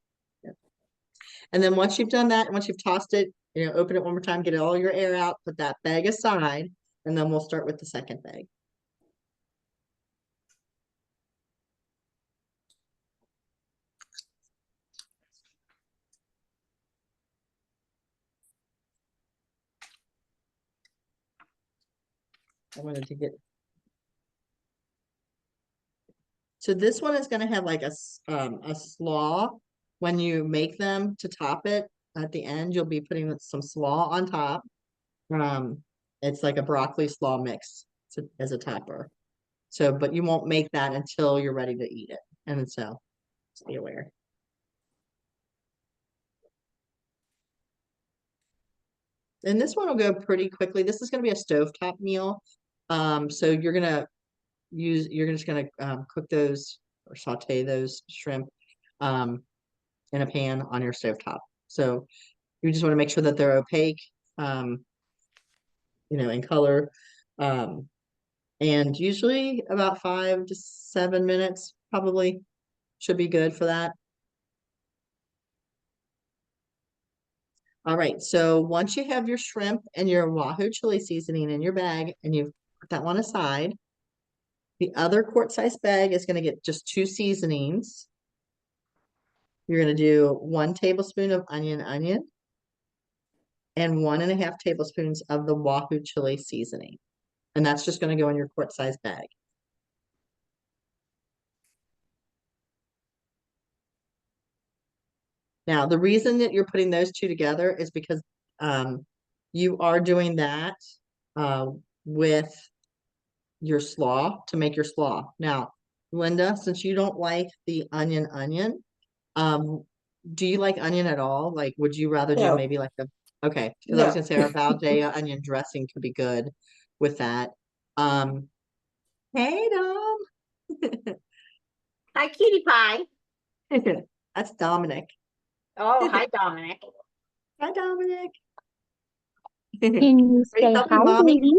Yeah. And then once you've done that, once you've tossed it, open it one more time, get all your air out, put that bag aside, and then we'll start with the second bag. I wanted to get. So this one is going to have like a slaw when you make them to top it. At the end, you'll be putting some slaw on top. It's like a broccoli slaw mix as a topper. So, but you won't make that until you're ready to eat it. And so, just be aware. And this one will go pretty quickly. This is going to be a stovetop meal. So you're just gonna cook those or saute those shrimp in a pan on your stovetop. So you just want to make sure that they're opaque, in color. And usually about 5 to 7 minutes probably should be good for that. All right, so once you have your shrimp and your Wahoo chili seasoning in your bag and you've put that one aside, the other quart size bag is going to get just 2 seasonings. You're going to do 1 tablespoon of onion and 1.5 tablespoons of the Wahoo chili seasoning. And that's just going to go in your quart size bag. Now, the reason that you're putting those two together is because you are doing that with your slaw to make your slaw. Now, Linda, since you don't like the onion, do you like onion at all? Like, would you rather do No. maybe like okay, because I was No. gonna say our Valdea onion dressing could be good with that. Hey Dom. Hi, cutie pie. That's Dominic. Oh, hi, Dominic. Hi, Dominic. Can you Are you say helping hi, mommy? baby?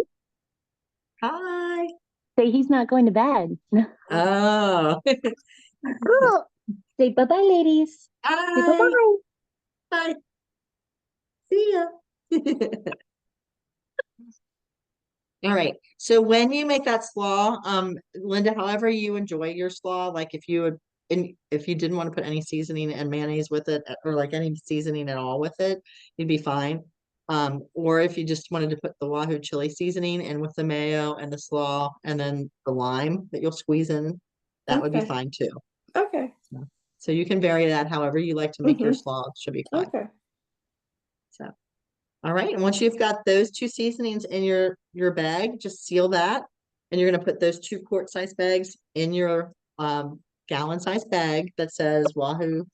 Hi. Say he's not going to bed. Oh. Girl. Say bye-bye, ladies. Say Hi. bye-bye. Hi. See ya. All right. So when you make that slaw, Linda, however you enjoy your slaw, like if you would, and if you didn't want to put any seasoning and mayonnaise with it, or like any seasoning at all with it, you'd be fine. Or if you just wanted to put the Wahoo chili seasoning in with the mayo and the slaw and then the lime that you'll squeeze in, that would be Okay. fine too. Okay. So you can vary that however you like to make your slaw, it should be fine. Okay. So, all right. And once you've got those two seasonings in your bag, just seal that. And you're going to put those 2 quart size bags in your gallon size bag that says Wahoo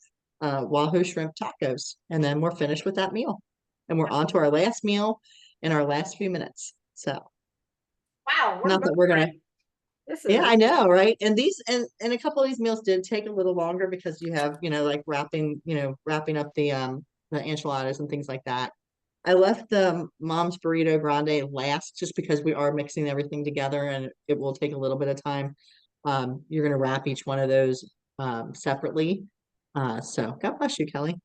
shrimp tacos. And then we're finished with that meal. And we're on to our last meal in our last few minutes. So Wow. not that we're gonna, This is yeah, I know, right? And these and a couple of these meals did take a little longer because you have, like wrapping up the enchiladas and things like that. I left the mom's burrito grande last just because we are mixing everything together and it will take a little bit of time. You're gonna wrap each one of those separately. So God bless you, Kelly.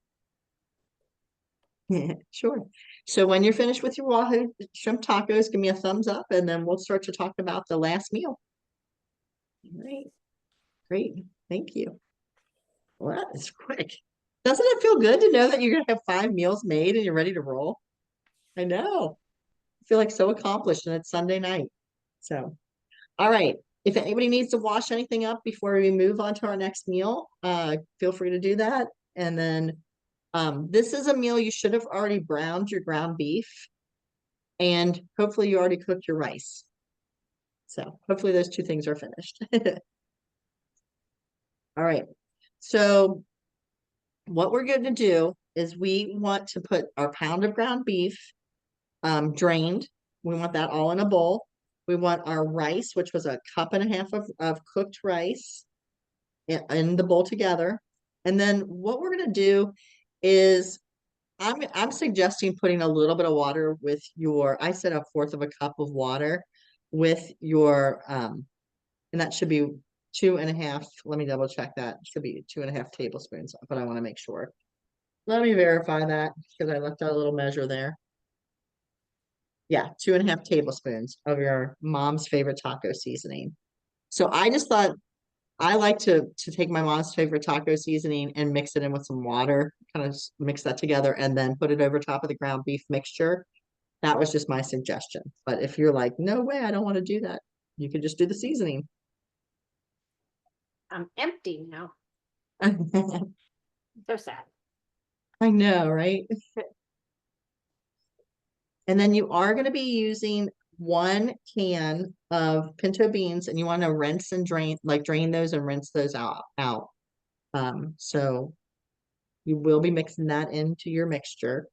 Sure. So when you're finished with your Wahoo shrimp tacos, give me a thumbs up and then we'll start to talk about the last meal. All right. Great. Thank you. Well, that is quick. Doesn't it feel good to know that you're gonna have 5 meals made and you're ready to roll? I know. I feel like so accomplished and it's Sunday night. So, all right. If anybody needs to wash anything up before we move on to our next meal, feel free to do that. And then this is a meal you should have already browned your ground beef and hopefully you already cooked your rice. So hopefully those 2 things are finished. All right. So what we're going to do is we want to put our pound of ground beef drained. We want that all in a bowl. We want our rice, which was 1.5 cups of cooked rice in the bowl together. And then what we're going to do is I'm suggesting putting a little bit of water with I said 1/4 cup of water with your, and that should be 2.5, let me double check that. It should be 2.5 tablespoons, but I want to make sure. Let me verify that because I left out a little measure there. Yeah, 2.5 tablespoons of your mom's favorite taco seasoning. So I just thought I like to take my mom's favorite taco seasoning and mix it in with some water, kind of mix that together and then put it over top of the ground beef mixture. That was just my suggestion. But if you're like, no way, I don't want to do that, you could just do the seasoning. I'm empty now. I So sad. know, right? And then you are going to be using 1 can of pinto beans and you want to rinse and drain those and rinse those out. So you will be mixing that into your mixture.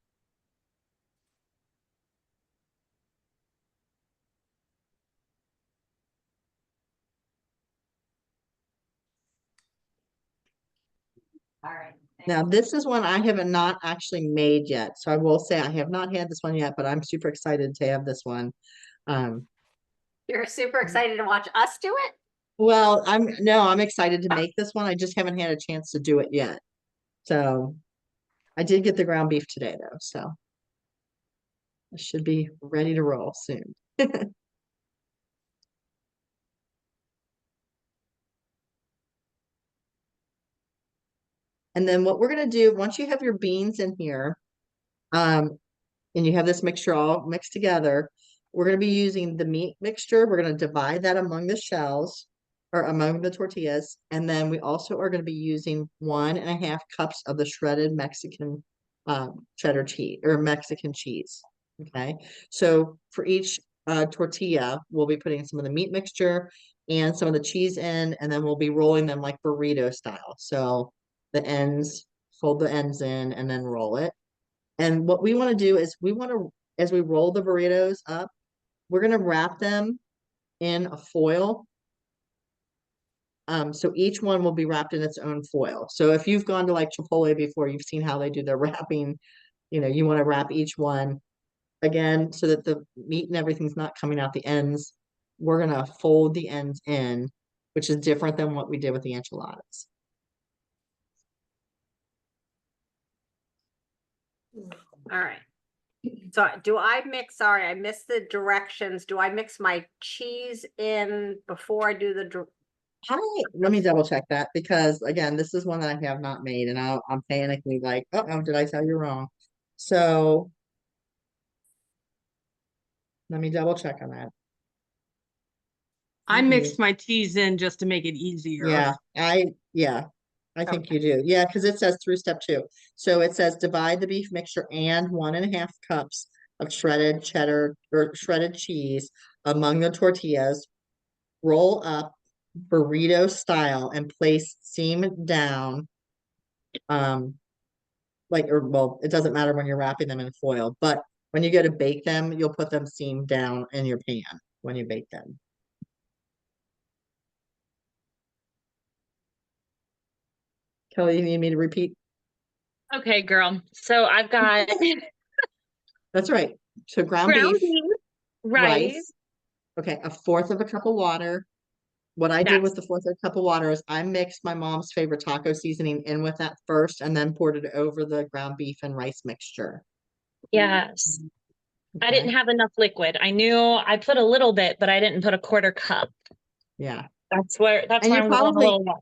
All right. Now, this is one I have not actually made yet. So I will say I have not had this one yet, but I'm super excited to have this one. You're super excited to watch us do it? Well, I'm excited to make this one. I just haven't had a chance to do it yet. So I did get the ground beef today though, so I should be ready to roll soon. And then what we're gonna do, once you have your beans in here, and you have this mixture all mixed together, we're gonna be using the meat mixture. We're gonna divide that among the shells or among the tortillas. And then we also are gonna be using 1.5 cups of the shredded Mexican cheddar cheese or Mexican cheese. Okay, so for each tortilla, we'll be putting some of the meat mixture and some of the cheese in, and then we'll be rolling them like burrito style. So the ends, fold the ends in and then roll it. And what we want to do is as we roll the burritos up, we're going to wrap them in a foil. So each one will be wrapped in its own foil. So if you've gone to like Chipotle before, you've seen how they do their wrapping, you want to wrap each one again so that the meat and everything's not coming out the ends. We're going to fold the ends in, which is different than what we did with the enchiladas. All right. So do I mix, sorry, I missed the directions. Do I mix my cheese in before I do the, Let me double check that because again, this is one that I have not made and I'm panicking like, oh, did I tell you wrong? So let me double check on that. I Mhm. mixed my cheese in just to make it easier. Yeah, I think you do. Yeah, because it says through step 2. So it says divide the beef mixture and 1.5 cups of shredded cheddar or shredded cheese among the tortillas. Roll up burrito style and place seam down. Well, it doesn't matter when you're wrapping them in foil, but when you go to bake them, you'll put them seam down in your pan when you bake them. Kelly, you need me to repeat? Okay, girl. So I've got That's right. So ground ground beef, beef, rice. rice. Okay, 1/4 of a cup of water. What I did Yes. with the 1/4 of a cup of water is I mixed my mom's favorite taco seasoning in with that first and then poured it over the ground beef and rice mixture. Yes. I Okay. didn't have enough liquid. I knew I put a little bit, but I didn't put a 1/4 cup. Yeah. That's And why I'm going a little low.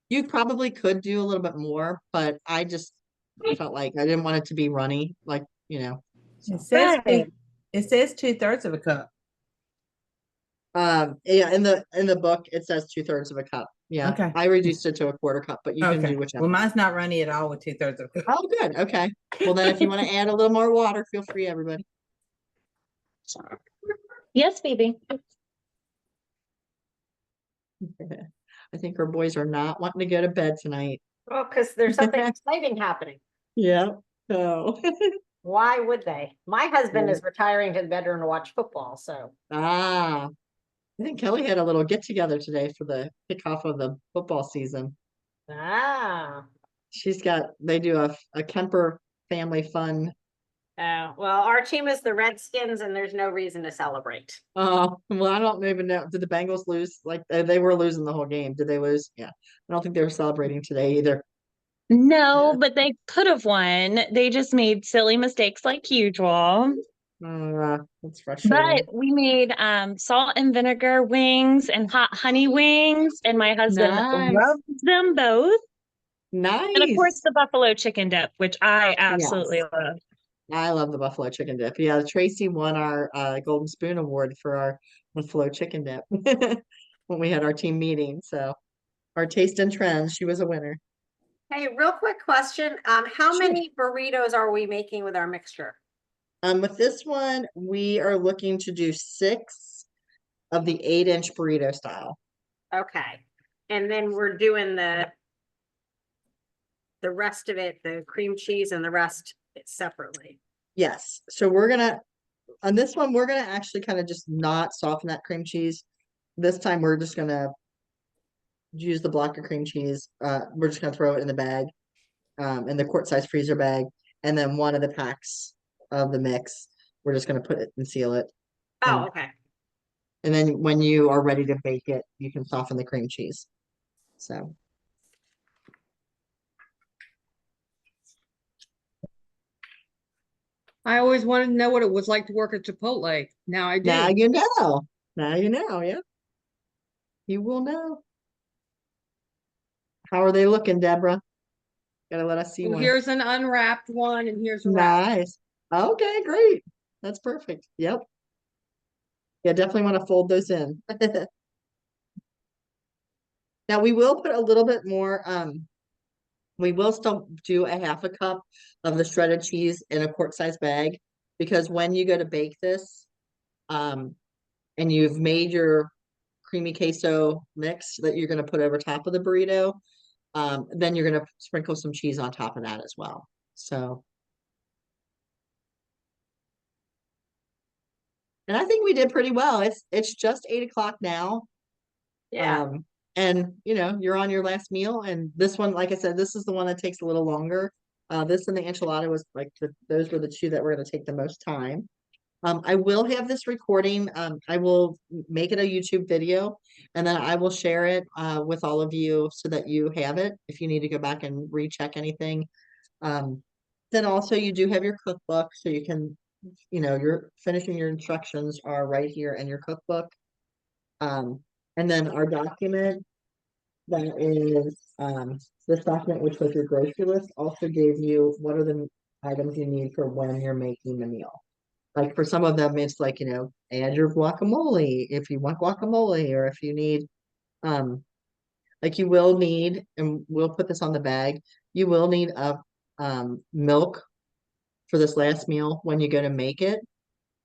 you probably could do a little bit more, but I just felt like I didn't want it to be runny, like, It says, Right. it says 2/3 of a cup. Yeah, in the book it says 2/3 of a cup. Yeah. Okay. I reduced it to a 1/4 cup, but you can Okay. do whichever. Well, mine's not runny at all with 2/3 of a cup. Oh, good. Okay. Well, then if you want to add a little more water, feel free, everybody. Yes, baby. I think our boys are not wanting to go to bed tonight. well, because there's something exciting happening. Yeah. So, Why would they? My husband Yeah. is retiring to the bedroom to watch football, so. I think Kelly had a little get together today for the kickoff of the football season. Ah. They do a Kemper family fun. Well, our team is the Redskins and there's no reason to celebrate. Well, I don't even know. Did the Bengals lose? Like they were losing the whole game. Did they lose? Yeah. I don't think they were celebrating today either. No, but they could have won. They just made silly mistakes like usual. That's frustrating. But we made salt and vinegar wings and hot honey wings, and my husband Nice. loves them both. And of course, Nice. the buffalo chicken dip, which I Yes. absolutely love. I love the buffalo chicken dip. Yeah, Tracy won our Golden Spoon Award for our buffalo chicken dip when we had our team meeting. So our taste and trends, she was a winner. Hey, real quick question. How Sure. many burritos are we making with our mixture? With this one, we are looking to do 6 of the 8-inch burrito style. Okay. And then we're doing the rest of it, the cream cheese and the rest separately. Yes. So on this one, we're gonna actually kind of just not soften that cream cheese. This time we're just gonna use the block of cream cheese. We're just gonna throw it in the bag, in the quart size freezer bag, and then one of the packs of the mix, we're just gonna put it and seal it. Oh, okay. And then when you are ready to bake it, you can soften the cream cheese. So. I always wanted to know what it was like to work at Chipotle. Now I do. Now you know. Now you know, yeah. You will know. How are they looking, Deborah? Gotta let us see Well, one. here's an unwrapped one and here's a wrap. Nice. Okay, great. That's perfect. Yep. Yeah, definitely want to fold those in. Now we will put a little bit more, we will still do a 1/2 cup of the shredded cheese in a quart size bag because when you go to bake this, and you've made your creamy queso mix that you're going to put over top of the burrito, then you're going to sprinkle some cheese on top of that as well. So, and I think we did pretty well. It's just 8 o'clock now. Yeah. And you're on your last meal, and this one, like I said, this is the one that takes a little longer. This and the enchilada was like those were the 2 that were going to take the most time. I will have this recording. I will make it a YouTube video, and then I will share it with all of you so that you have it if you need to go back and recheck anything. Then also you do have your cookbook, so you can you know, your finishing your instructions are right here in your cookbook. And then our document that is this document, which was your grocery list, also gave you what are the items you need for when you're making the meal. Like for some of them, it's like, you know, add your guacamole if you want guacamole, or if you need like you will need, and we'll put this on the bag, you will need a milk for this last meal when you go to make it.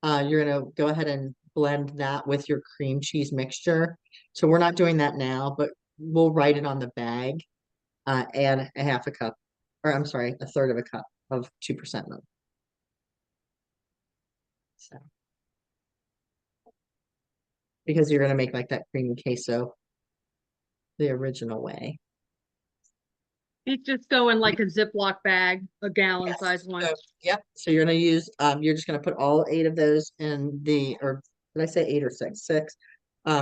You're gonna go ahead and blend that with your cream cheese mixture. So we're not doing that now, but we'll write it on the bag. Add a half a cup, or I'm sorry, a third of a cup of 2% milk. So, because you're gonna make like that creamy queso the original way. It's just go in like a Ziploc bag, a gallon Yes. size one. So, yep. So you're gonna use you're just gonna put all 8 of those in the, or did I say 8 or 6? 6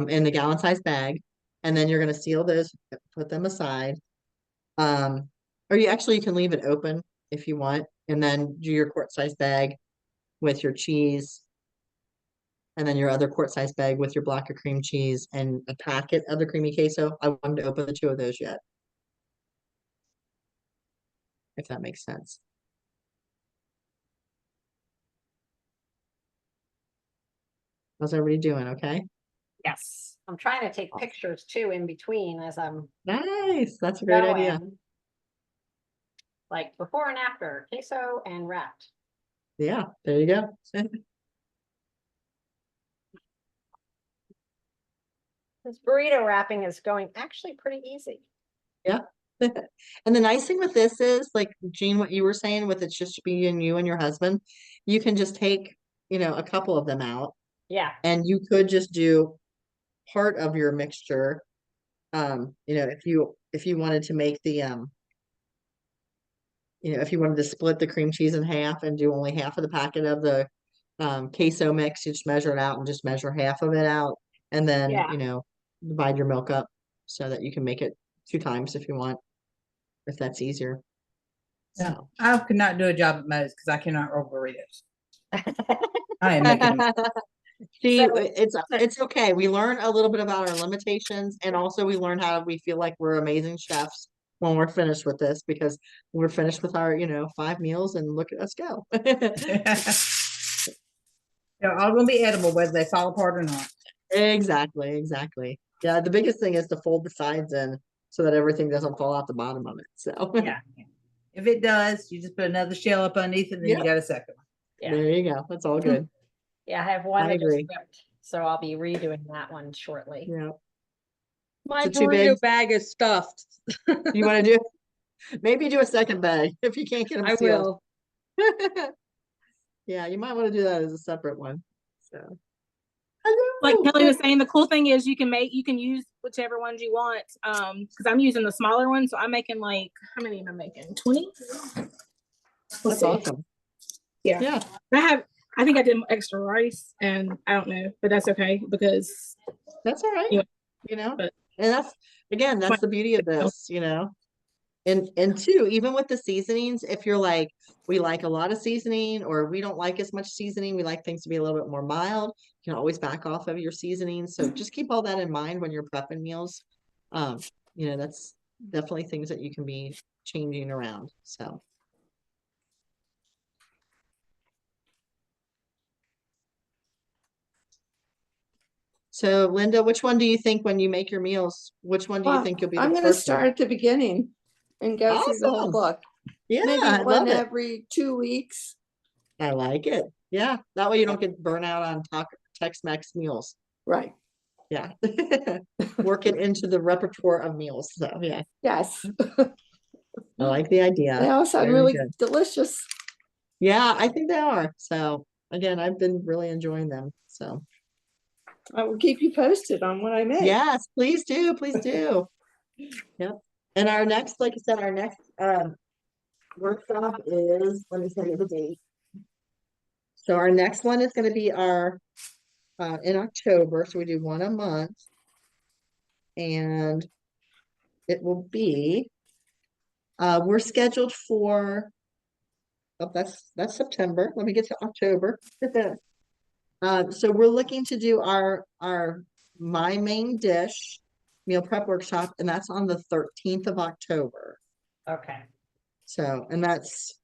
in the gallon size bag, and then you're gonna seal those, put them aside. Or you can leave it open if you want, and then do your quart size bag with your cheese, and then your other quart size bag with your block of cream cheese and a packet of the creamy queso. I wanted to open the 2 of those yet, if that makes sense. How's everybody doing? Okay. Yes, I'm trying to take pictures too in between as I'm Nice. That's a great idea. going. Like before and after, queso and wrapped. Yeah, there you go. This burrito wrapping is going actually pretty easy. Yeah. And the nice thing with this is, like Jean, what you were saying, with it's just being you and your husband, you can just take, you know, a couple of them out, Yeah, and you could just do part of your mixture. You know, if you wanted to make the you know, if you wanted to split the cream cheese in half and do only half of the packet of the queso mix, you just measure it out and just measure half of it out, and then, Yeah. you know, divide your milk up so that you can make it 2 times if you want, if that's easier. Yeah, So. I could not do a job at Moe's because I cannot roll burritos. I am making them. See, So- it's okay. We learn a little bit about our limitations, and also we learn how we feel like we're amazing chefs when we're finished with this, because we're finished with our, you know, 5 meals, and look at us go. They're all gonna be edible whether they fall apart or not. Exactly, exactly. Yeah, the biggest thing is to fold the sides in so that everything doesn't fall out the bottom of it. So Yeah. If it does, you just put another shell up underneath it, and then Yep. you got a second one. Yeah. there you go. That's all good. Yeah, I have one I that just agree. ripped, so I'll be redoing that one shortly. Yeah. My Is it too burrito big? bag is stuffed. You want to do maybe do a second bag if you can't get them I sealed. will. Yeah, you might want to do that as a separate one. So Like hello. Kelly was saying, the cool thing is you can use whichever ones you want. Because I'm using the smaller one, so I'm making like, how many am I making? 20? That's awesome. Yeah. Yeah. I think I did extra rice, and I don't know, but that's okay because That's all right. Yeah. You know, But- and that's the beauty of this, you know. And two, even with the seasonings, if you're like, we like a lot of seasoning, or we don't like as much seasoning, we like things to be a little bit more mild, you can always back off of your seasoning. So just keep all that in mind when you're prepping meals. You know, that's definitely things that you can be changing around. So So Linda, which one do you think when you make your meals, which one do you Well, think you'll be I'm the gonna first one? start at the beginning and go through the whole Awesome. book. Yeah, Maybe I one love it. every 2 weeks. I like it. Yeah, that way you don't get burnt out on Tex-Mex meals. Right. Yeah. Work it into the repertoire of meals. So yeah, Yes. I like the idea. They all sound Very really good. delicious. Yeah, I think they are. So again, I've been really enjoying them. So I will keep you posted on what I make. yes, please do. Please do. Yep. And our next, like I said, our next workshop is, let me tell you the date. So our next one is going to be our in October. So we do one a month, and it will be we're scheduled for Oh, that's September. Let me get to October. So we're looking to do our My Main Dish meal prep workshop, and that's on the 13th of October. Okay. So, and that's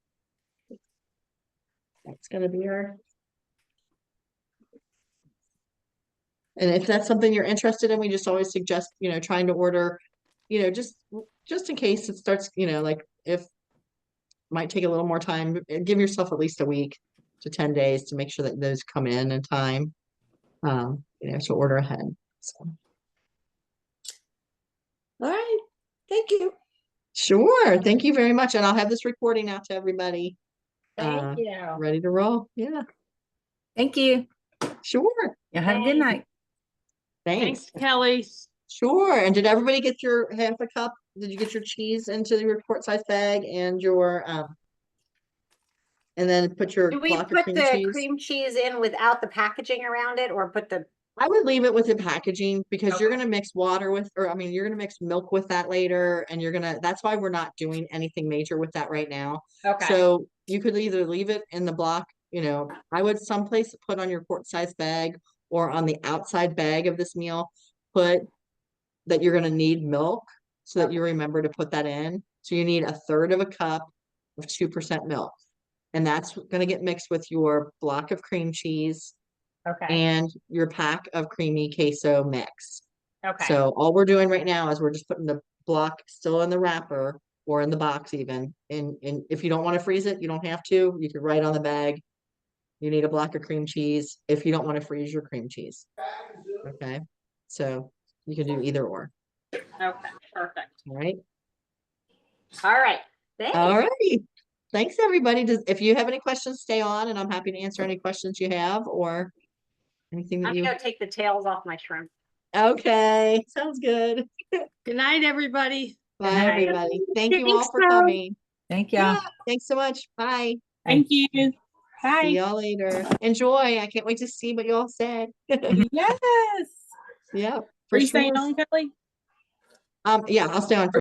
gonna be our. And if that's something you're interested in, we just always suggest, trying to order, just in case it starts, like if might take a little more time, give yourself at least a week to 10 days to make sure that those come in time, to order ahead. So. All right, thank you. Sure. Thank you very much. And I'll have this recording out to everybody. Thank you. Ready to roll. Yeah, Thank you. sure. Yeah, have a good night. Thanks. Thanks, Kelly. Sure. And did everybody get your half a cup? Did you get your cheese into your quart size bag and your and then put your Do we block of put cream the cheese? cream cheese in without the packaging around it, or put the? I would leave it with the packaging because you're Okay. gonna mix water with, or I mean, you're gonna mix milk with that later, and that's why we're not doing anything major with that right now. Okay. So you could either leave it in the block, I would someplace put on your quart size bag or on the outside bag of this meal, put that you're gonna need milk so that you remember to put that in. So you need 1/3 of a cup of 2% milk. And that's gonna get mixed with your block of cream cheese Okay. and your pack of creamy queso mix. Okay. So all we're doing right now is we're just putting the block still in the wrapper or in the box even. And if you don't want to freeze it, you don't have to. You could write on the bag, you need a block of cream cheese if you don't want to freeze your cream cheese. Okay. So you can do either or. Okay. Perfect. All right. All right. Thanks. All right. Thanks everybody. If you have any questions, stay on and I'm happy to answer any questions you have or anything that I'm you. gonna take the tails off my shrimp. Okay. Sounds good. Good night, everybody. Bye, night. everybody. Thank you all Thanks, for Mom. coming. Thank you. Yeah, thanks so much. Bye. Thank you. See Bye. y'all later. Enjoy. I can't wait to see what you all said. Yes. Yeah, Are for you staying sure. on, Kelly? Yeah, I'll stay on for